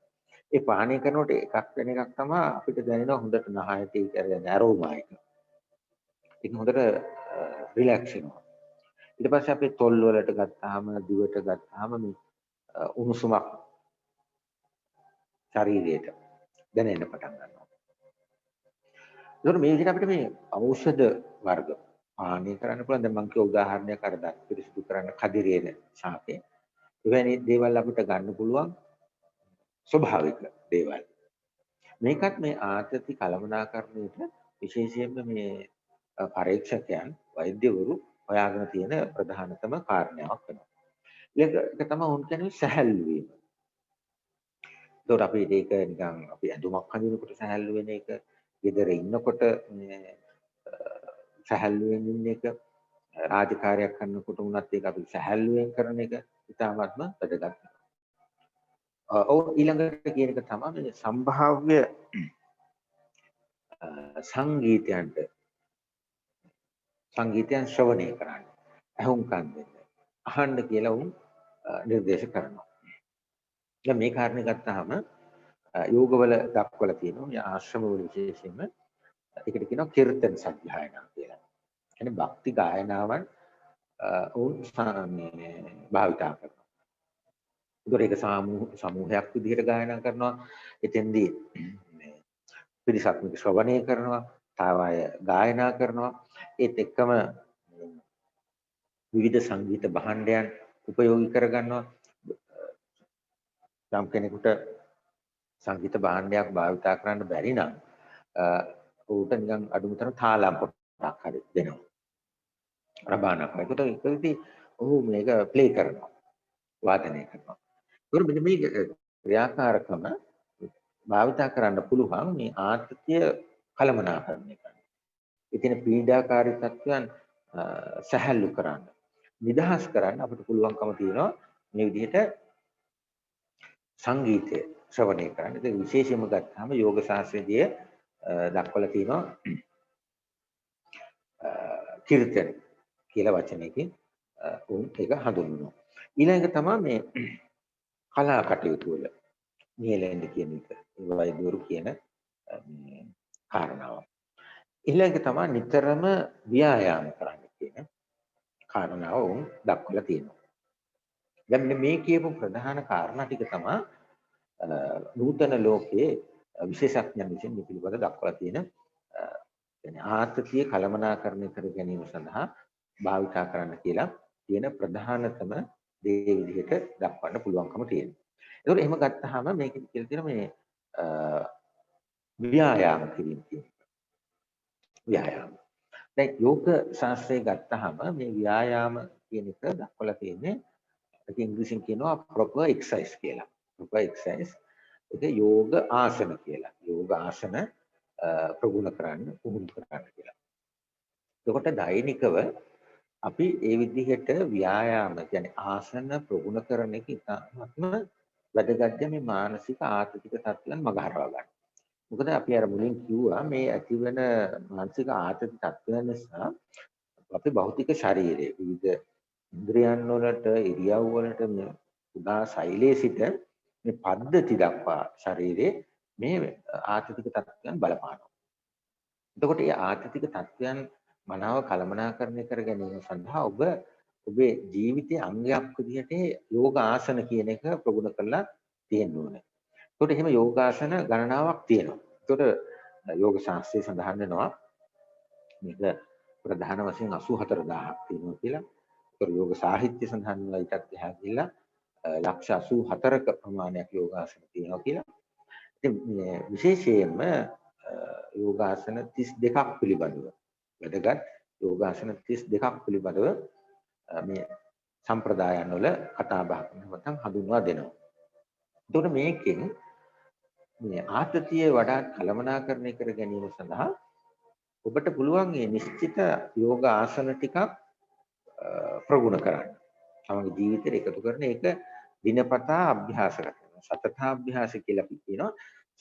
ඒ පානය කරනකොට එකක් වෙන එකක් තමයි අපිට දැනෙනවා හොඳට නහයට ඒක ඇරෝමා එක. ඒක හොඳට රිලැක්ස් වෙනවා. ඊට පස්සේ අපි තොල් වලට ගත්තාම දිවට ගත්තාම මේ උණුසුමක් ශරීරයට දැනෙන්න පටන් ගන්නවා. ඒකට මේ විදිහට අපිට මේ ඖෂධ වර්ග පානය කරන්න පුළුවන්. දැන් මම කිය උදාහරණයක් අර දත් පිරිසිදු කරන්න කදිරේන ශාකේ. එවැනි දේවල් අපිට ගන්න පුළුවන් ස්වභාවික දේවල්. මේකත් මේ ආතති කළමනාකරණයට විශේෂයෙන්ම මේ පරීක්ෂකයන් වෛද්‍යවරු හොයාගෙන තියෙන ප්‍රධානතම කාරණාවක් වෙනවා. ඒක තමයි උන් කියන්නේ සැහැල්ලු වීම. ඒකට අපි ඒක නිකන් අපි ඇඳුමක් අඳිනකොට සැහැල්ලු වෙන එක, ගෙදර ඉන්නකොට මේ සැහැල්ලුවෙන් ඉන්න එක, රාජකාරියක් කරනකොට උනත් ඒක අපි සැහැල්ලුවෙන් කරන එක ඉතාමත්ම වැදගත්. ඔව් ඊළඟට කියන එක තමයි මේ සම්භාව්‍ය සංගීතයන් ශ්‍රවණය කරන්න. අහුම්කම් දෙන්න. අහන්න කියලා උන් නිර්දේශ කරනවා. දැන් මේ කාරණේ ගත්තාම යෝගවල දක්වලා තියෙනවා. මේ ආශ්‍රමවල විශේෂයෙන්ම ඒකට කියනවා කීර්තන සත්‍යයනා කියලා. කියන්නේ භක්ති ගායනාවන් උන් භාවිතා කරනවා. ඒක සමූහයක් විදිහට ගායනා කරනවා. එතෙන්දී පිරිසක් මේක ශ්‍රවණය කරනවා, තව අය ගායනා කරනවා. ඒත් එක්කම විවිධ සංගීත භාණ්ඩයන් උපයෝගී කරගන්නවා. යම් කෙනෙකුට සංගීත භාණ්ඩයක් භාවිතා කරන්න බැරි නම් ඌට නිකන් අඩුම තරම තාලම් පොට්ටක් හරි දෙනවා. රබානක්. ඒකදී ඔහු මේක ප්ලේ කරනවා. වාදනය කරනවා. ඒක මෙන්න මේ ක්‍රියාකාරකම භාවිතා කරන්න පුළුවන් මේ ආතතිය කළමනාකරණය කරන්න. ඉතින් පීඩාකාරී තත්ත්වයන් සැහැල්ලු කරන්න, නිදහස් කරන්න අපිට පුළුවන්කම තියෙනවා මේ විදිහට සංගීතය ශ්‍රවණය කරන්න. ඒක විශේෂයෙන්ම ගත්තාම යෝග ශාස්ත්‍රයේදී දක්වලා තියෙනවා කීර්තන කියලා වචනයකින් උන් ඒක හඳුන්වනවා. ඊළඟ තමයි මේ කලා කටයුතු වල නියැලෙන්න කියන එක. ඒ වෛද්‍යවරු කියන කාරණාව. ඊළඟ තමයි නිතරම ව්‍යායාම කරන්න කියන කාරණාව උන් දක්වලා තියෙනවා. දැන් මේ කියපු ප්‍රධාන කාරණා ටික තමයි නූතන ලෝකයේ විශේෂඥයන් විසින් මේ පිළිබඳව දක්වලා තියෙන يعني ආතතිය කළමනාකරණය කර ගැනීම සඳහා භාවිතා කරන්න කියලා තියෙන ප්‍රධානතම දේ විදිහට දක්වන්න පුළුවන්කම තියෙනවා. ඒකෝර එහෙම ගත්තාම මේක කියලා තියෙන මේ ව්‍යායාම කිරීම කියන එක. ව්‍යායාම. දැන් යෝග ශාස්ත්‍රය ගත්තාම මේ ව්‍යායාම කියන එක දක්වලා තියෙන්නේ ඒක ඉංග්‍රීසියෙන් කියනවා proper exercise කියලා. proper exercise ඒක යෝග ආසන කියලා. යෝග ආසන ප්‍රගුණ කරන්න පුහුණු කරන්න කියලා. එතකොට දෛනිකව අපි ඒ විදිහට ව්‍යායාම කියන්නේ ආසන ප්‍රගුණ කරන එක ඉතාමත්ම වැදගත් මේ මානසික ආතතික තත්ත්වයන් මගහරවා ගන්න. මොකද අපි අර මුලින් කිව්වා මේ ඇතිවෙන මානසික ආතති තත්ත්වයන් නිසා අපේ භෞතික ශරීරයේ විවිධ ඉන්ද්‍රියන් වලට ඉරියව් වලට මේ උදා ශෛලයේ සිට මේ පද්ධති දක්වා ශරීරයේ මේ ආතතික තත්ත්වයන් බලපානවා. එතකොට මේ ආතතික තත්ත්වයන් මනාව කළමනාකරණය කර ගැනීම සඳහා ඔබ ඔබේ ජීවිතයේ අංගයක් විදිහට යෝග ආසන කියන එක ප්‍රගුණ කරලා තියෙන්න ඕනේ. එතකොට එහෙම යෝගාසන ගණනාවක් තියෙනවා. එතකොට යෝග ශාස්ත්‍රයේ සඳහන් වෙනවා මේක ප්‍රධාන වශයෙන් 84000ක් තියෙනවා කියලා. ඒතර යෝග සාහිත්‍ය සඳහන් වෙලා ඊටත් එහා ගිහිල්ලා ලක්ෂ 84ක ප්‍රමාණයක් යෝගාසන තියෙනවා කියලා. ඉතින් මේ විශේෂයෙන්ම යෝගාසන 32ක් පිළිබඳව වැදගත් යෝගාසන 32ක් පිළිබඳව මේ සම්ප්‍රදායන් වල කතා බහ නැත්නම් හඳුන්වා දෙනවා. එතකොට මේකෙන් මේ ආතතිය වඩා කළමනාකරණය කර ගැනීම සඳහා ඔබට පුළුවන් මේ නිශ්චිත යෝග ආසන ටිකක් ප්‍රගුණ කරන්න. තමගේ ජීවිතේට එකතු කරන එක දිනපතා අභ්‍යාස කරනවා. සතතාභ්‍යාස කියලා අපි කියනවා.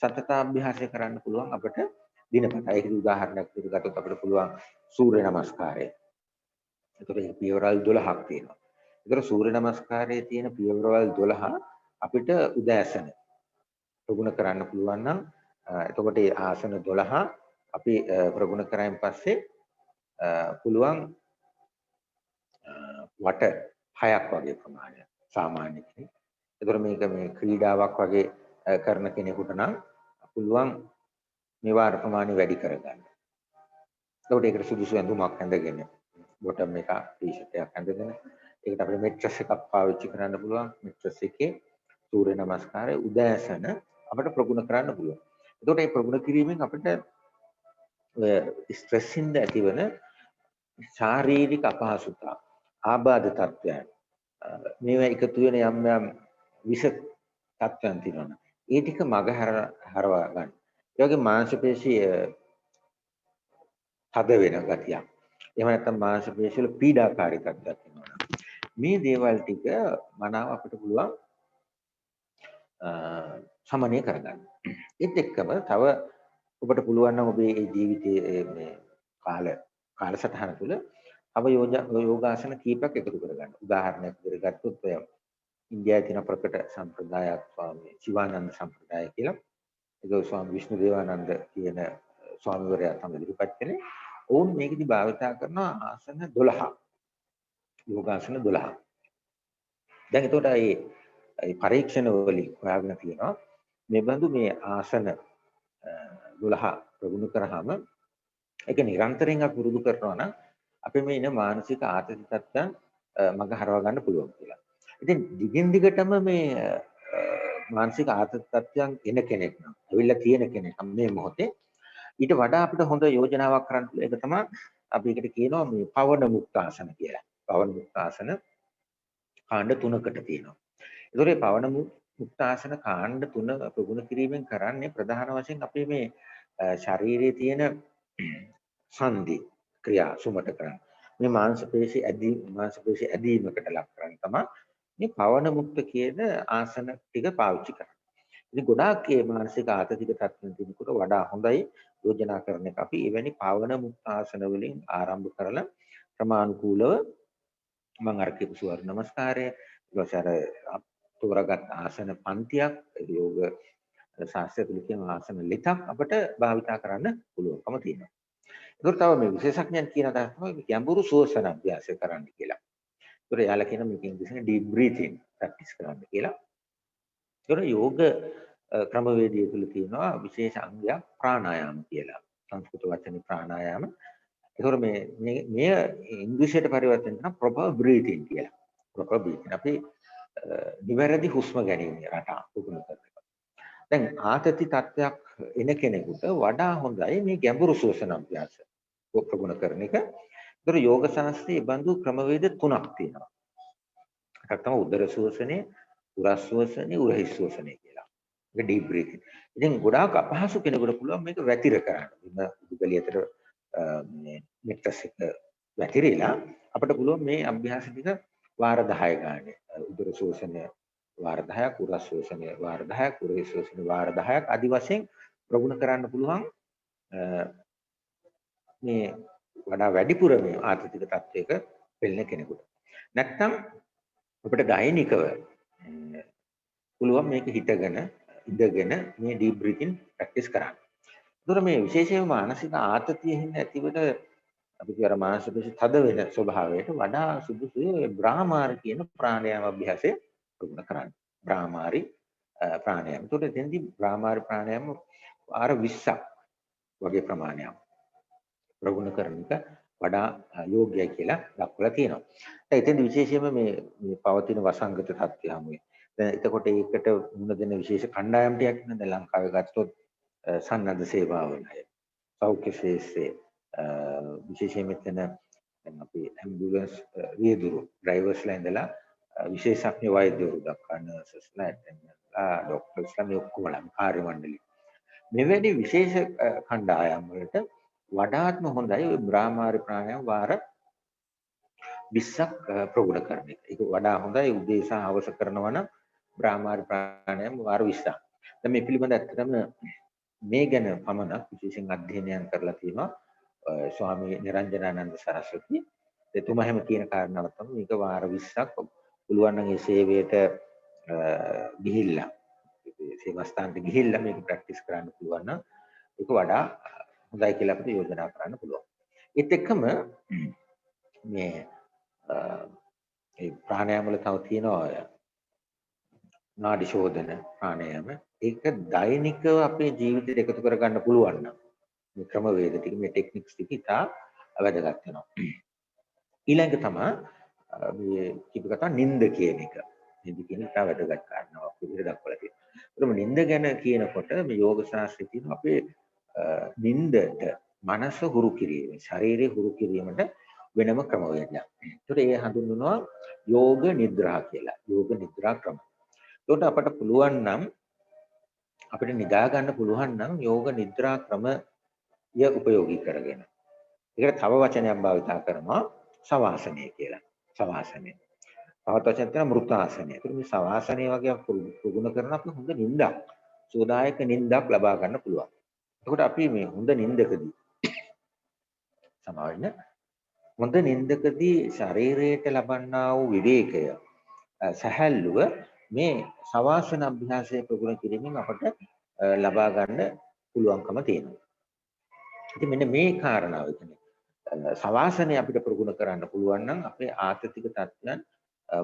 සතතාභ්‍යාසය කරන්න පුළුවන් අපිට දිනපතා. ඒකේ උදාහරණයක් විදිහට ගත්තොත් අපිට පුළුවන් සූර්ය නමස්කාරය. ඒතකොට ඒක පියවරල් 12ක් තියෙනවා. ඒතර සූර්ය නමස්කාරයේ තියෙන පියවරවල් 12 අපිට උදෑසන ප්‍රගුණ කරන්න පුළුවන් නම් එතකොට මේ ආසන 12 අපි ප්‍රගුණ කරායින් පස්සේ පුළුවන් වට 6ක් වගේ ප්‍රමාණයක් සාමාන්‍ය කෙනෙක්. ඒතර මේක මේ ක්‍රීඩාවක් වගේ කරන කෙනෙකුට නම් පුළුවන් මේ වාර ප්‍රමාණය වැඩි කරගන්න. ඒකට ඒකට සුදුසු ඇඳුමක් ඇඳගෙන බොටම් එක ටී-ෂර්ට් එකක් ඇඳගෙන ඒකට අපිට මෙට්‍රස් එකක් පාවිච්චි කරන්න පුළුවන්. මෙට්‍රස් එකේ සූර්ය නමස්කාරය උදෑසන අපිට ප්‍රගුණ කරන්න පුළුවන්. එතකොට මේ ප්‍රගුණ කිරීමෙන් අපිට ස්ට්‍රෙස් ඉන්ද ඇතිවන ශාරීරික අපහසුතා ආබාධ තත්ත්වයන් මේවා එකතු වෙන යම් යම් විෂ තත්ත්වයන් තියෙනවා. ඒ ටික මග හරවා ගන්න. ඒ වගේ මාංශපේශී තද වෙන ගතියක්. එහෙම නැත්නම් මාංශපේශී වල පීඩාකාරී තත්ත්වයක් තියෙනවා. මේ දේවල් ටික මනාව අපිට පුළුවන් සමනය කරගන්න. ඒත් එක්කම තව ඔබට පුළුවන් නම් ඔබේ ජීවිතයේ මේ කාලසටහන තුළ තව යෝගාසන කීපයක් එකතු කරගන්න. උදාහරණයක් විදිහට ගත්තොත් ඔය ඉන්දියාවේ තියෙන ප්‍රකට සම්ප්‍රදායක් ස්වාමී ශිවානන්ද සම්ප්‍රදාය කියලා. ඒක ස්වාමී විෂ්ණු දේවානන්ද කියන ස්වාමීවරයා තමයි ඉදිරිපත් කළේ. ඔවුන් මේකෙදි භාවිතා කරන ආසන 12. යෝගාසන 12. දැන් එතකොට මේ පරීක්ෂණ වලින් හොයාගෙන තියෙනවා මේ බඳු මේ ආසන 12 ප්‍රගුණ කරාම ඒක නිරන්තරයෙන් අපි පුරුදු කරනවා නම් අපේ මේ ඉන මානසික ආතති තත්ත්වයන් මග හරවා ගන්න පුළුවන් කියලා. ඉතින් දිගින් දිගටම මේ මානසික ආතති තත්ත්වයන් එන කෙනෙක් නම් අවිල්ලා තියෙන කෙනෙක් මේ මොහොතේ ඊට වඩා අපිට හොඳ යෝජනාවක් කරන්න පුළුවන්. ඒක තමයි අපි ඒකට කියනවා මේ පවන මුක්තාසන කියලා. පවන මුක්තාසන කාණ්ඩ 3කට තියෙනවා. ඒතකොට මේ පවන මුක්තාසන කාණ්ඩ 3 ප්‍රගුණ කිරීමෙන් කරන්නේ ප්‍රධාන වශයෙන් අපේ මේ ශරීරයේ තියෙන සංදි ක්‍රියා සුමට කරන්න. මේ මාංශපේශී ඇදීමකට ලක් කරන්න තමයි මේ පවන මුක්ත කියන ආසන ටික පාවිච්චි කරන්නේ. ඉතින් ගොඩාක් මේ මානසික ආතතික තත්ත්වෙන් තිනකොට වඩා හොඳයි යෝජනා කරන එක. අපි එවැනි පවන මුක්ත ආසන වලින් ආරම්භ කරලා ක්‍රමානුකූලව මම අර කියපු සුවර්ණ නමස්කාරය ඊට අර තෝරාගත් ආසන පන්තියක් යෝග ශාස්ත්‍රය තුළ කියන ආසන ලෙතක් අපිට භාවිතා කරන්න පුළුවන්කම තියෙනවා. ඒකට තව මේ විශේෂඥයන් කියන අදහස තමයි ගැඹුරු ශ්වසන අභ්‍යාසය කරන්න කියලා. ඒකට යාලා කියන මේකෙන් ඉංග්‍රීසියෙන් ඩීප් බ්‍රීතිං ප්‍රැක්ටිස් කරන්න කියලා. ඒකට යෝග ක්‍රමවේදය තුළ තියෙනවා විශේෂ අංගයක් ප්‍රාණායාම කියලා. සංස්කෘත වචනේ ප්‍රාණායාම. ඒකට මේ ඉංග්‍රීසියට පරිවර්තන කරන proper breathing කියලා. proper breathing. අපි නිවැරදි හුස්ම ගැනීම රටා පුහුණු කරනවා. දැන් ආතති තත්ත්වයක් එන කෙනෙකුට වඩා හොඳයි මේ ගැඹුරු ශ්වසන අභ්‍යාස ප්‍රගුණ කරන එක. ඒතර යෝග ශාස්ත්‍රයේ බඳු ක්‍රමවේද 3ක් තියෙනවා. එකක් තමයි උදර ශ්වසනය, උරස් ශ්වසනය, උරහිස් ශ්වසනය කියලා. ඒක ඩීප් බ්‍රීතිං. ඉතින් ගොඩාක් අපහසු කෙනෙකුට පුළුවන් මේක වැතිර කරන්න. උඩුගලිය අතර මේ මෙට්‍රස් එක වැතිරිලා අපිට පුළුවන් මේ අභ්‍යාස ටික වාර 10 ගානේ උදර ශ්වසනය වාර 10ක්, උරස් ශ්වසනය වාර 10ක්, උරහිස් ශ්වසනය වාර 10ක් ආදි වශයෙන් ප්‍රගුණ කරන්න පුළුවන් මේ වඩා වැඩිපුර මේ ආතතික තත්වයක පෙළෙන කෙනෙකුට. නැත්නම් අපිට ගායනිකව පුළුවන් මේක හිතගෙන ඉඳගෙන මේ ඩීප් බ්‍රීතින් ප්‍රැක්ටිස් කරන්න. ඒතර මේ විශේෂයෙන්ම මානසික ආතතියෙන් ඇතිවන අපි කියන මානසික තද වෙන ස්වභාවයට වඩා සුදුසුයි බ්‍රාහ්මාර කියන ප්‍රාණායාම අභ්‍යාසය ප්‍රගුණ කරන්න. බ්‍රාහ්මාරි ප්‍රාණායාම. ඒතකොට එතෙන්දී බ්‍රාහ්මාරි ප්‍රාණායාම වාර 20ක් වගේ ප්‍රමාණයක් ප්‍රගුණ කරන එක වඩා යෝග්‍යයි කියලා දක්වලා තියෙනවා. දැන් එතෙන්දී විශේෂයෙන්ම මේ පවතින වසංගත තත්ත්වය හමුවේ. දැන් එතකොට ඒකට මුහුණ දෙන විශේෂ කණ්ඩායම් ටිකක් ඉන්න දැන් ලංකාවේ ගත්තොත් සන්නද්ධ සේවාවල අය, සෞඛ්‍ය ශාස්ත්‍රයේ විශේෂයෙන් මෙතන දැන් අපි ඇම්බියුලන්ස් රියදුරු ඩ්‍රයිවර්ස්ලා ඉඳලා විශේෂඥ වෛද්‍යවරු දක්වා නර්සස්ලා ડોක්ටර්ස්ලා මේ ඔක්කොමලා කාර්ය මණ්ඩලය. මෙවැනි විශේෂ කණ්ඩායම් වලට වඩාත්ම හොඳයි ඔය බ්‍රාහ්මාරි ප්‍රාණායාම වාර 20ක් ප්‍රගුණ කරන එක. ඒක වඩා හොඳයි උදේ සහ හවස කරනවා නම් බ්‍රාහ්මාරි ප්‍රාණායාම වාර 20ක්. දැන් මේ පිළිබඳ ඇත්තටම මේ ගැන පමණක් විශේෂයෙන් අධ්‍යයනයන් කරලා තියෙනවා ස්වාමී නිරංජනානන්ද සරස්වති. එතුමා හැම කියන කාරණාවක් තමයි මේක වාර 20ක් පුළුවන් නම් ඒ සේවයට ගිහිල්ලා සේවාස්ථානට ගිහිල්ලා මේක ප්‍රැක්ටිස් කරන්න පුළුවන් නම් ඒක වඩා හොඳයි කියලා අපිට යෝජනා කරන්න පුළුවන්. ඒත් එක්කම මේ ඒ ප්‍රාණායාම වල තව තියෙනවා නාඩි ශෝධන ප්‍රාණායාම. ඒක දෛනිකව අපේ ජීවිතයට එකතු කරගන්න පුළුවන් නම් මේ ක්‍රමවේද ටික මේ ටෙක්නික්ස් ටික ඉතා වැදගත් වෙනවා. ඊළඟ තමයි මේ කිපකතා නිින්ද කියන එක. නිින්ද කියන එක වැදගත් කාරණාවක් විදිහට දක්වලා තියෙනවා. ඒකම නිින්ද ගැන කියනකොට මේ යෝග ශාස්ත්‍රයේ තියෙන අපේ නිින්දට මනස හුරු කිරීම, ශරීරය හුරු කිරීමට වෙනම ක්‍රමවේදයක්. ඒකට ඒ හඳුන්වනවා යෝග නිද්‍රා කියලා. යෝග නිද්‍රා ක්‍රම. ඒකට අපට පුළුවන් නම් අපිට නිදා ගන්න පුළුවන් නම් යෝග නිද්‍රා ක්‍රමය උපයෝගී කරගෙන. ඒකට තව වචනයක් භාවිතා කරනවා සවාසනය කියලා. සවාසනය. තවත් වචනයක් තියෙනවා මෘතාසනය. ඒකට මේ සවාසනය වගේ ප්‍රගුණ කරන අපි හොඳ නිින්දක්, සෝදායක නිින්දක් ලබා ගන්න පුළුවන්. එතකොට අපි මේ හොඳ නිින්දකදී සමාවෙන්න හොඳ නිින්දකදී ශරීරයට ලබන්නා වූ විවේකය සැහැල්ලුව මේ සවාසන අභ්‍යාසය ප්‍රගුණ කිරීමෙන් අපට ලබා ගන්න පුළුවන්කම තියෙනවා. ඉතින් මෙන්න මේ කාරණාව කියන්නේ සවාසනය අපිට ප්‍රගුණ කරන්න පුළුවන් නම් අපේ ආතතික තත්ත්වයන්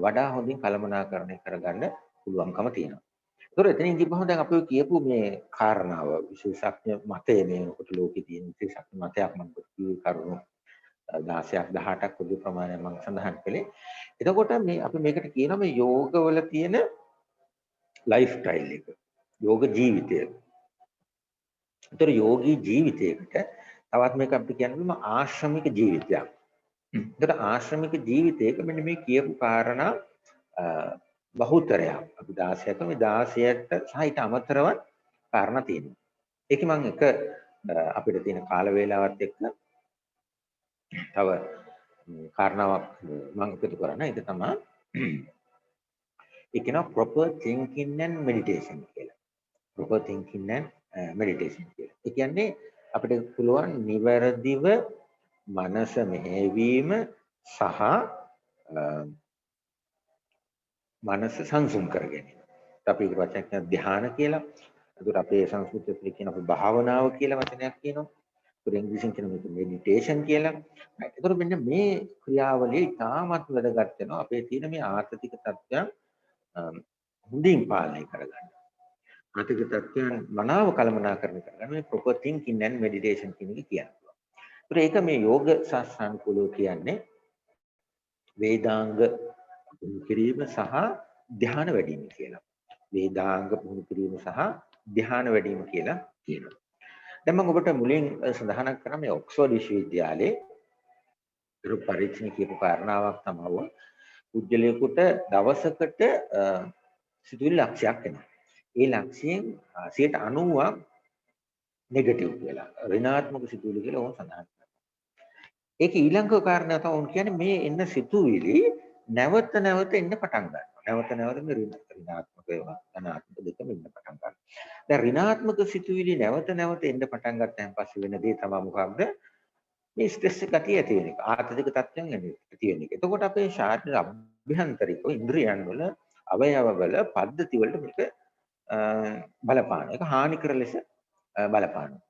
වඩා හොඳින් කළමනාකරණය කරගන්න පුළුවන්කම තියෙනවා. ඒතර එතනින් කිව්වම දැන් අපි කියපු මේ කාරණාව විශේෂඥ මතය මේකට ලෝකේ තියෙන විශේෂඥ මතයක් මම කිව්වේ කරුණු 16ක් 18ක් පොදු ප්‍රමාණයක් මම සඳහන් කළේ. එතකොට මේ අපි මේකට කියනවා මේ යෝගවල තියෙන ලයිෆ් ස්ටයිල් එක. යෝග ජීවිතය. ඒතර යෝගී ජීවිතයකට තවත් මේක අපිට කියන්න ආශ්‍රමික ජීවිතයක්. ඒතර ආශ්‍රමික ජීවිතයක මෙන්න මේ කියපු කාරණා බහුතරයක් අපි 16ක මේ 16ට සහ ඊට අමතරව කාරණා තියෙනවා. ඒකේ මම එක අපිට තියෙන කාල වේලාවත් එක්ක තව කාරණාවක් මම එකතු කරන්න. ඒක තමයි ඒක නා proper thinking and meditation කියලා. proper thinking and meditation කියලා. ඒ කියන්නේ අපිට පුළුවන් නිවැරදිව මනස මෙහෙවීම සහ මනස සංසුන් කර ගැනීම. අපි ඒක වචනයක් කියන ධ්‍යාන කියලා. ඒකට අපේ සංස්කෘතියේ කියන අපි භාවනාව කියලා වචනයක් කියනවා. ඒක ඉංග්‍රීසියෙන් කියන මේක මෙඩිටේෂන් කියලා. ඒකට මෙන්න මේ ක්‍රියාවලිය ඉතාමත් වැදගත් වෙනවා අපේ තියෙන මේ ආතතික තත්ත්වයන් හොඳින් පාලනය කරගන්න. ආතතික තත්ත්වයන් මනාව කළමනාකරණය කරගන්න මේ proper thinking and meditation කියන එක කියනවා. ඒක මේ යෝග ශාස්ත්‍රානුකූලව කියන්නේ වේදාංග පුහුණු කිරීම සහ ධ්‍යාන වැඩිම කියලා. වේදාංග පුහුණු කිරීම සහ ධ්‍යාන වැඩිම කියලා කියනවා. දැන් මම ඔබට මුලින් සඳහන් කරා මේ ඔක්ස්ෆර්ඩ් විශ්වවිද්‍යාලයේ ඉරු පරීක්ෂණ කියපු කාරණාවක් තමයි පුද්ගලයෙකුට දවසකට සිතුවිලි ලක්ෂයක් එනවා. ඒ ලක්ෂයෙන් 90ක් නෙගටිව් කියලා. ඍණාත්මක සිතුවිලි කියලා ඕන සඳහන් කරනවා. ඒක ඊළඟ කාරණා තමයි කියන්නේ මේ එන්න සිතුවිලි නැවත නැවත එන්න පටන් ගන්නවා. නැවත නැවත මේ ඍණාත්මක ඒවා ධනාත්මක දෙකම ඉන්න පටන් ගන්නවා. දැන් ඍණාත්මක සිතුවිලි නැවත නැවත එන්න පටන් ගත්තන් පස්සේ වෙන දේ තමයි මොකක්ද? මේ ස්ට්‍රෙස් එක ඇති වෙන එක. ආතතික තත්ත්වයන් ඇති වෙන එක. එතකොට අපේ ශාරීරික අභ්‍යන්තරික ඉන්ද්‍රියන් වල අවයව වල පද්ධති වලට මේක බලපාන. ඒක හානිකර ලෙස බලපානවා.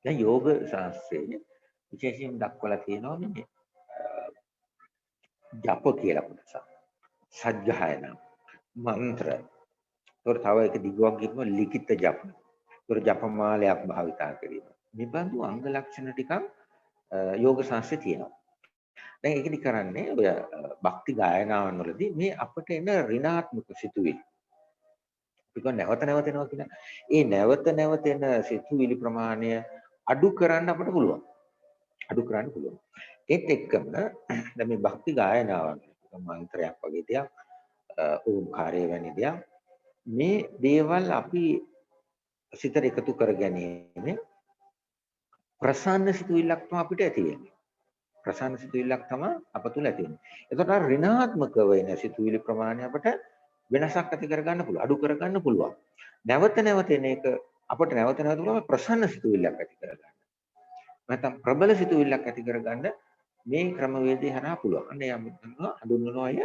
දැන් යෝග ශාස්ත්‍රයේ විශේෂයෙන් දක්වලා තියෙනවා මේ ජප කියලා කොටස. සජ්ජායන මන්ත්‍ර. ඒතකොට තව එක දිගුවක් ගිහම ලිඛිත ජප. ඒතකොට ජපමාලයක් භාවිතා කිරීම. නිබඳු අංග ලක්ෂණ ටිකක් යෝග ශාස්ත්‍රයේ තියෙනවා. දැන් ඒකදි කරන්නේ ඔය භක්ති ගායනාවන් වලදී මේ අපිට එන ඍණාත්මක සිතුවිලි. ඒක නැවත නැවත එනවා කියන ඒ නැවත නැවත එන සිතුවිලි ප්‍රමාණය අඩු කරන්න අපිට පුළුවන්. අඩු කරන්න පුළුවන්. ඒත් එක්කම දැන් මේ භක්ති ගායනාවන් මන්ත්‍රයක් වගේ දෙයක් ඕම්කාරය වැනි දෙයක් මේ දේවල් අපි සිතට එකතු කර ගැනීම ප්‍රසන්න සිතුවිල්ලක් තමයි අපිට ඇති වෙන්නේ. ප්‍රසන්න සිතුවිල්ලක් තමයි අප තුළ ඇති වෙන්නේ. එතකොට ඍණාත්මක වෙන සිතුවිලි ප්‍රමාණය අපට වෙනසක් ඇති කරගන්න පුළුවන්. අඩු කරගන්න පුළුවන්. නැවත නැවත එන එක අපට නැවත නැවත පුළුවන් ප්‍රසන්න සිතුවිල්ලක් ඇති කරගන්න. නැත්නම් ප්‍රබල සිතුවිල්ලක් ඇති කරගන්න මේ ක්‍රමවේදය හරහා පුළුවන්. අන්න යම් හඳුන්වනවා අය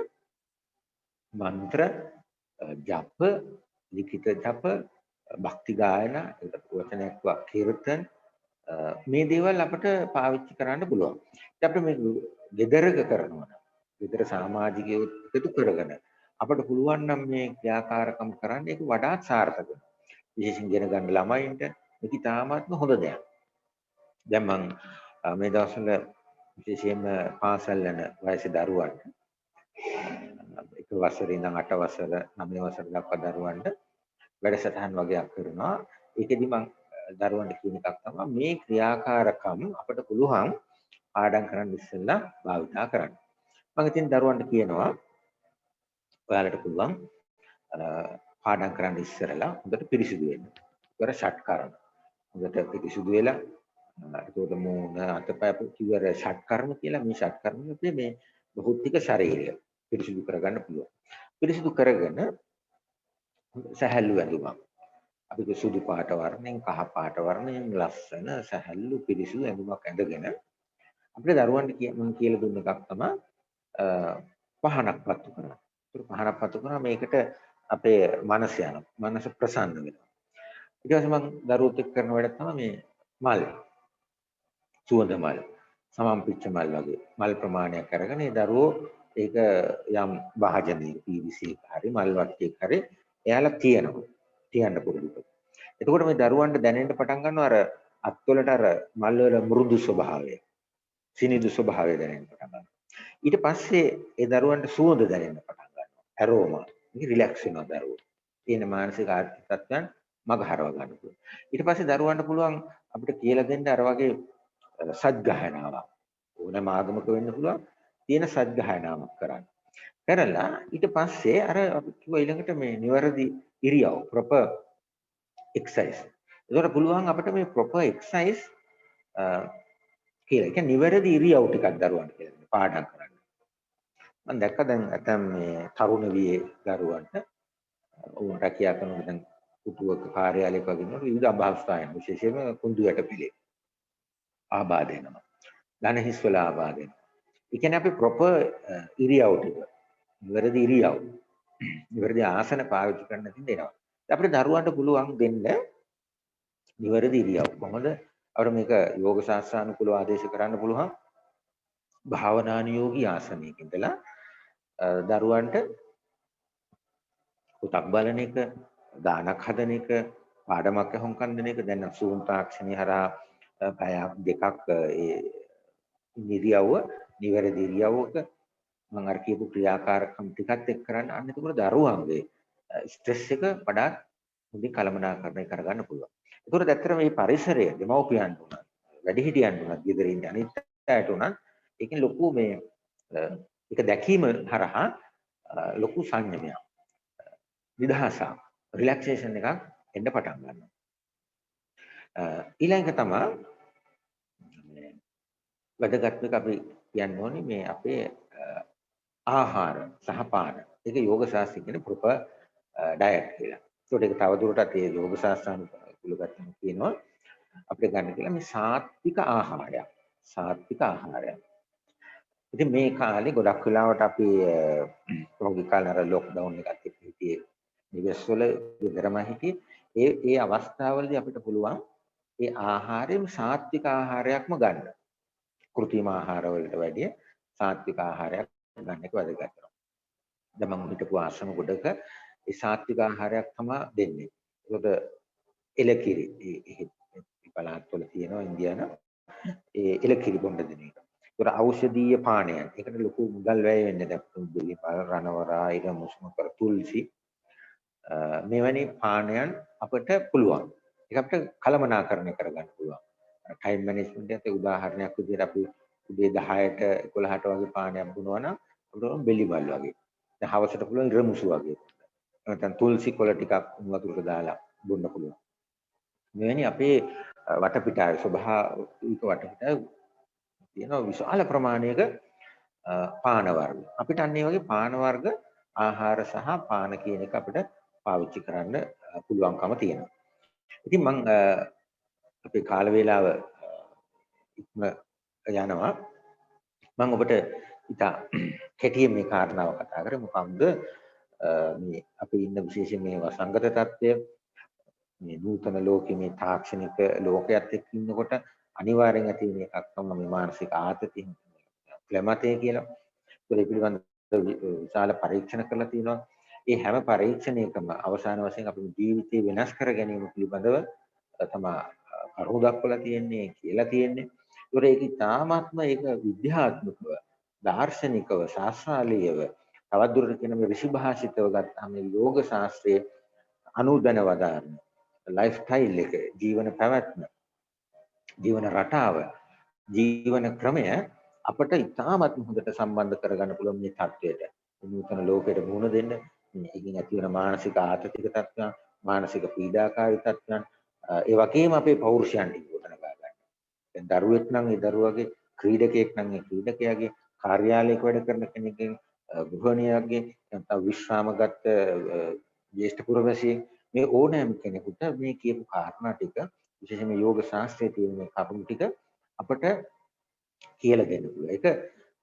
මන්ත්‍ර, ජප, ලිඛිත ජප, භක්ති ගායන, ඒකට වචනයක් කීර්තන මේ දේවල් අපිට පාවිච්චි කරන්න පුළුවන්. ඉතින් අපිට මේ ගෙදරක කරනවා නම්, ගෙදර සමාජිකයෝ එකතු කරගෙන අපිට පුළුවන් නම් මේ ක්‍රියාකාරකම් කරන්න ඒක වඩාත් සාර්ථක වෙනවා. විශේෂයෙන් ගෙන ගන්න ළමයින්ට මේක ඉතාමත්ම හොඳ දෙයක්. දැන් මම මේ දවස්වල විශේෂයෙන්ම පාසල් යන වයසේ දරුවන්ට එක වසරේ ඉඳන් 8 වසර 9 වසර දක්වා දරුවන්ට වැඩසටහන් වගේක් කරනවා. ඒකෙදි මම දරුවන්ට කියන එකක් තමයි මේ ක්‍රියාකාරකම් අපිට පුළුවන් පාඩම් කරන්න ඉස්සෙල්ලා භාවිතා කරන්න. මම ඉතින් දරුවන්ට කියනවා ඔයාලට පුළුවන් පාඩම් කරන්න ඉස්සෙල්ලා හොඳට පිරිසිදු වෙන්න. ඒතර ෂට් කරන. හොඳට පිරිසිදු වෙලා ඒකට මූණ අතපය කිවර ෂට් කර්ම කියලා මේ ෂට් කර්ම අපේ මේ භෞතික ශරීරය පිරිසිදු කරගන්න පුළුවන්. පිරිසිදු කරගෙන සැහැල්ලු ඇඳුමක් අපි සුදු පාට වර්ණයෙන් කහ පාට වර්ණයෙන් ලස්සන සැහැල්ලු පිරිසිදු ඇඳුමක් ඇඳගෙන අපිට දරුවන්ට මම කියලා දුන්න එකක් තමයි පහනක් පත්තු කරනවා. ඒක පහනක් පත්තු කරනවා මේකට අපේ මනස යනවා. මනස ප්‍රසන්න වෙනවා. ඊට පස්සේ මම දරුවොත් එක්ක කරන වැඩ තමයි මේ මල් සුවඳ මල් සමම්පිච්ච මල් වගේ මල් ප්‍රමාණයක් අරගෙන ඒ දරුවෝ ඒක යම් භාජනයක PVC එක හරි මල් වට්ටියක හරි එයාලා තියන්න පුරුදු කරනවා. එතකොට මේ දරුවන්ට දැනෙන්න පටන් ගන්නවා අර අත්වලට අර මල් වල මෘදු ස්වභාවය, සිනිඳු ස්වභාවය දැනෙන්න පටන් ගන්නවා. ඊට පස්සේ ඒ දරුවන්ට සුවඳ දැනෙන්න පටන් ගන්නවා. ඇරෝමා. මේක රිලැක්ස් වෙනවා දරුවෝ. තියෙන මානසික ආර්ථික තත්ත්වයන් මග හරව ගන්න පුළුවන්. ඊට පස්සේ දරුවන්ට පුළුවන් අපිට කියලා දෙන්න අර වගේ සජ්ජායනාවක්. ඕනෑම ආගමක වෙන්න පුළුවන්. තියෙන සජ්ජායනාවක් කරන්න. කරලා ඊට පස්සේ අර අපි කිව්වා ඊළඟට මේ නිවැරදි ඉරියව් proper exercise. ඒකට පුළුවන් අපිට මේ proper exercise කියලා. ඒ කියන්නේ නිවැරදි ඉරියව් ටිකක් දරුවන්ට කියලා පාඩම් කරන්න. මම දැක්ක දැන් ඇතම් මේ තරුණ වියේ දරුවන්ට උන්ට කියා කරනකොට දැන් කුටුවක කාර්යාලයක වගේ විවිධ අභාවස්ථායන් විශේෂයෙන්ම කුඳු යට පිළි ආබාධ වෙනවා. ධන හිස් වල ආබාධ වෙනවා. ඒ කියන්නේ අපි ප්‍රොපර් ඉරියව් ටික නිවැරදි ඉරියව් නිවැරදි ආසන පාවිච්චි කරන්න දෙනවා. අපිට දරුවන්ට පුළුවන් දෙන්න නිවැරදි ඉරියව්. කොහොමද අපිට මේක යෝග ශාස්ත්‍රානුකූලව ආදේශ කරන්න පුළුවන්. භාවනානුයෝගී ආසනයක ඉඳලා දරුවන්ට පුතක් බලන එක, දානක් හදන එක, පාඩමක් අහුම්කම් දෙන එක දැන් සූම් තාක්ෂණي හරහා පැයක් දෙකක් ඒ ඉරියව්ව නිවැරදි ඉරියව්වක මම අර කියපු ක්‍රියාකාරකම් ටිකත් එක්ක කරන්න අන්න එතකොට දරුවන්ගේ ස්ට්‍රෙස් එක වඩා හොඳින් කළමනාකරණය කරගන්න පුළුවන්. ඒතකොට ඇත්තට මේ පරිසරය දෙමව්පියන්ට උනත් වැඩිහිටියන්ට උනත් ගෙදර ඉන්න අනිත් අයට උනත් ඒකෙන් ලොකු මේ ඒක දැකීම හරහා ලොකු සංයමයක් නිදහසක් රිලැක්සේෂන් එකක් එන්න පටන් ගන්නවා. ඊළඟ තමයි වැදගත් එක අපි කියන්න ඕනේ මේ අපේ ආහාර සහ පාන. ඒක යෝග ශාස්ත්‍රය කියන්නේ ප්‍රොපර් ඩයට් කියලා. ඒකට ඒක තවදුරටත් මේ යෝග ශාස්ත්‍රානුකූල ගත්තම කියනවා අපිට ගන්න කියලා මේ සාත්වික ආහාරයක්. සාත්වික ආහාරයක්. ඉතින් මේ කාලේ ගොඩක් වෙලාවට අපි පොඩි කාලේ අර ලොක්ඩවුන් එකත් එක්ක හිටියේ නිවෙස්වල ගෙදරම හිටියේ. ඒ අවස්ථාවලදී අපිට පුළුවන් ඒ ආහාරයෙන් සාත්වික ආහාරයක්ම ගන්න. කෘත්‍රිම ආහාර වලට වැඩිය සාත්වික ආහාරයක් ගන්න එක වැදගත් වෙනවා. දැන් මම හිටපු ආශ්‍රම ගොඩක ඒ සාත්වික ආහාරයක් තමයි දෙන්නේ. ඒකට එලකිරි ඒ පළාත්වල තියෙනවා ඉන්දියානු ඒ එලකිරි බොන්න දෙන එක. ඒකට ඖෂධීය පානයන්. ඒකට ලොකු මුදල් වැය වෙන්නේ නැහැ. බිලිපල් රණවරා ඊට මුස්මුකර තුල්සි මෙවැනි පානයන් අපිට පුළුවන්. ඒක අපිට කළමනාකරණය කරගන්න පුළුවන්. ටයිම් මැනේජ්මන්ට් එකේ උදාහරණයක් විදිහට අපි උදේ 10ට 11ට වගේ පානයක් බොනවා නම් අපිට බෙලිමල් වගේ. දැන් හවසට පුළුවන් ඉරමුසු වගේ. නැත්නම් තුල්සි කොළ ටිකක් වතුරට දාලා බොන්න පුළුවන්. මෙවැනි අපේ වටපිටාවේ ස්වභාවික වටපිටාවේ තියෙන විශාල ප්‍රමාණයක පාන වර්ග. අපිට අන්න ඒ වගේ පාන වර්ග ආහාර සහ පාන කියන එක අපිට පාවිච්චි කරන්න පුළුවන්කම තියෙනවා. ඉතින් මම අපේ කාල වේලාව ඉක්ම යනවා. මම ඔබට ඉතා කෙටියෙන් මේ කාරණාව කතා කරේ. මොකක්ද මේ අපි ඉන්න විශේෂයෙන් මේ වසංගත තත්ත්වය මේ නූතන ලෝකයේ මේ තාක්ෂණික ලෝකයක් එක්ක ඉන්නකොට අනිවාර්යෙන් ඇති වෙන එකක් තමයි මේ මානසික ආතතිය ක්ලැමතේ කියලා. ඒක පිළිබඳව විශාල පරීක්ෂණ කරලා තියෙනවා. ඒ හැම පරීක්ෂණයකම අවසාන වශයෙන් අපේ ජීවිතේ වෙනස් කර ගැනීම පිළිබඳව තමයි කරුණු දක්වලා තියෙන්නේ කියලා තියෙන්නේ. ඒක ඉතාමත්ම ඒක විද්‍යාත්මකව දාර්ශනිකව ශාස්ත්‍රාලීයව තවත් දුරට කියන මේ ඍෂි භාෂිතව ගත්තාම මේ යෝග ශාස්ත්‍රයේ අනුදැන වදාරන ලයිෆ් ස්ටයිල් එක ජීවන පැවැත්ම ජීවන රටාව ජීවන ක්‍රමය අපට ඉතාමත් හොඳට සම්බන්ධ කරගන්න පුළුවන් මේ තත්ත්වයට නූතන ලෝකයට මුහුණ දෙන්න මේකෙන් ඇති වෙන මානසික ආතතික තත්ත්වයන් මානසික පීඩාකාරී තත්ත්වයන් ඒ වගේම අපේ පෞරුෂයන් ටික ගොඩනගා ගන්න. දැන් දරුවෙක් නම් ඒ දරුවගේ ක්‍රීඩකයෙක් නම් ඒ ක්‍රීඩකයාගේ කාර්යාලයක වැඩ කරන කෙනෙක්ගේ ගෘහණියගේ නැත්නම් විශ්‍රාමගත ජ්‍යෙෂ්ඨ පුරවැසියෙක් මේ ඕනෑම කෙනෙකුට මේ කියපු කාරණා ටික විශේෂයෙන්ම යෝග ශාස්ත්‍රයේ තියෙන මේ කරුණු ටික අපට කියලා දෙන්න පුළුවන්. ඒක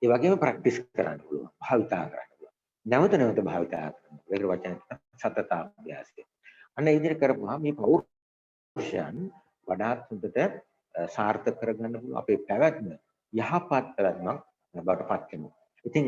ඒ වගේම ප්‍රැක්ටිස් කරන්න පුළුවන්. භාවිතා කරන්න පුළුවන්. නැවත නැවත භාවිතා කරන්න. ඒකට වචන සතතාභ්‍යාසය. අන්න ඒ විදිහට කරපුවාම මේ පෞරුෂයන් වඩාත් හොඳට සාර්ථක කරගන්න පුළුවන්. අපේ පැවැත්ම යහපත් පැවැත්මක් බවට පත් වෙනවා. ඉතින්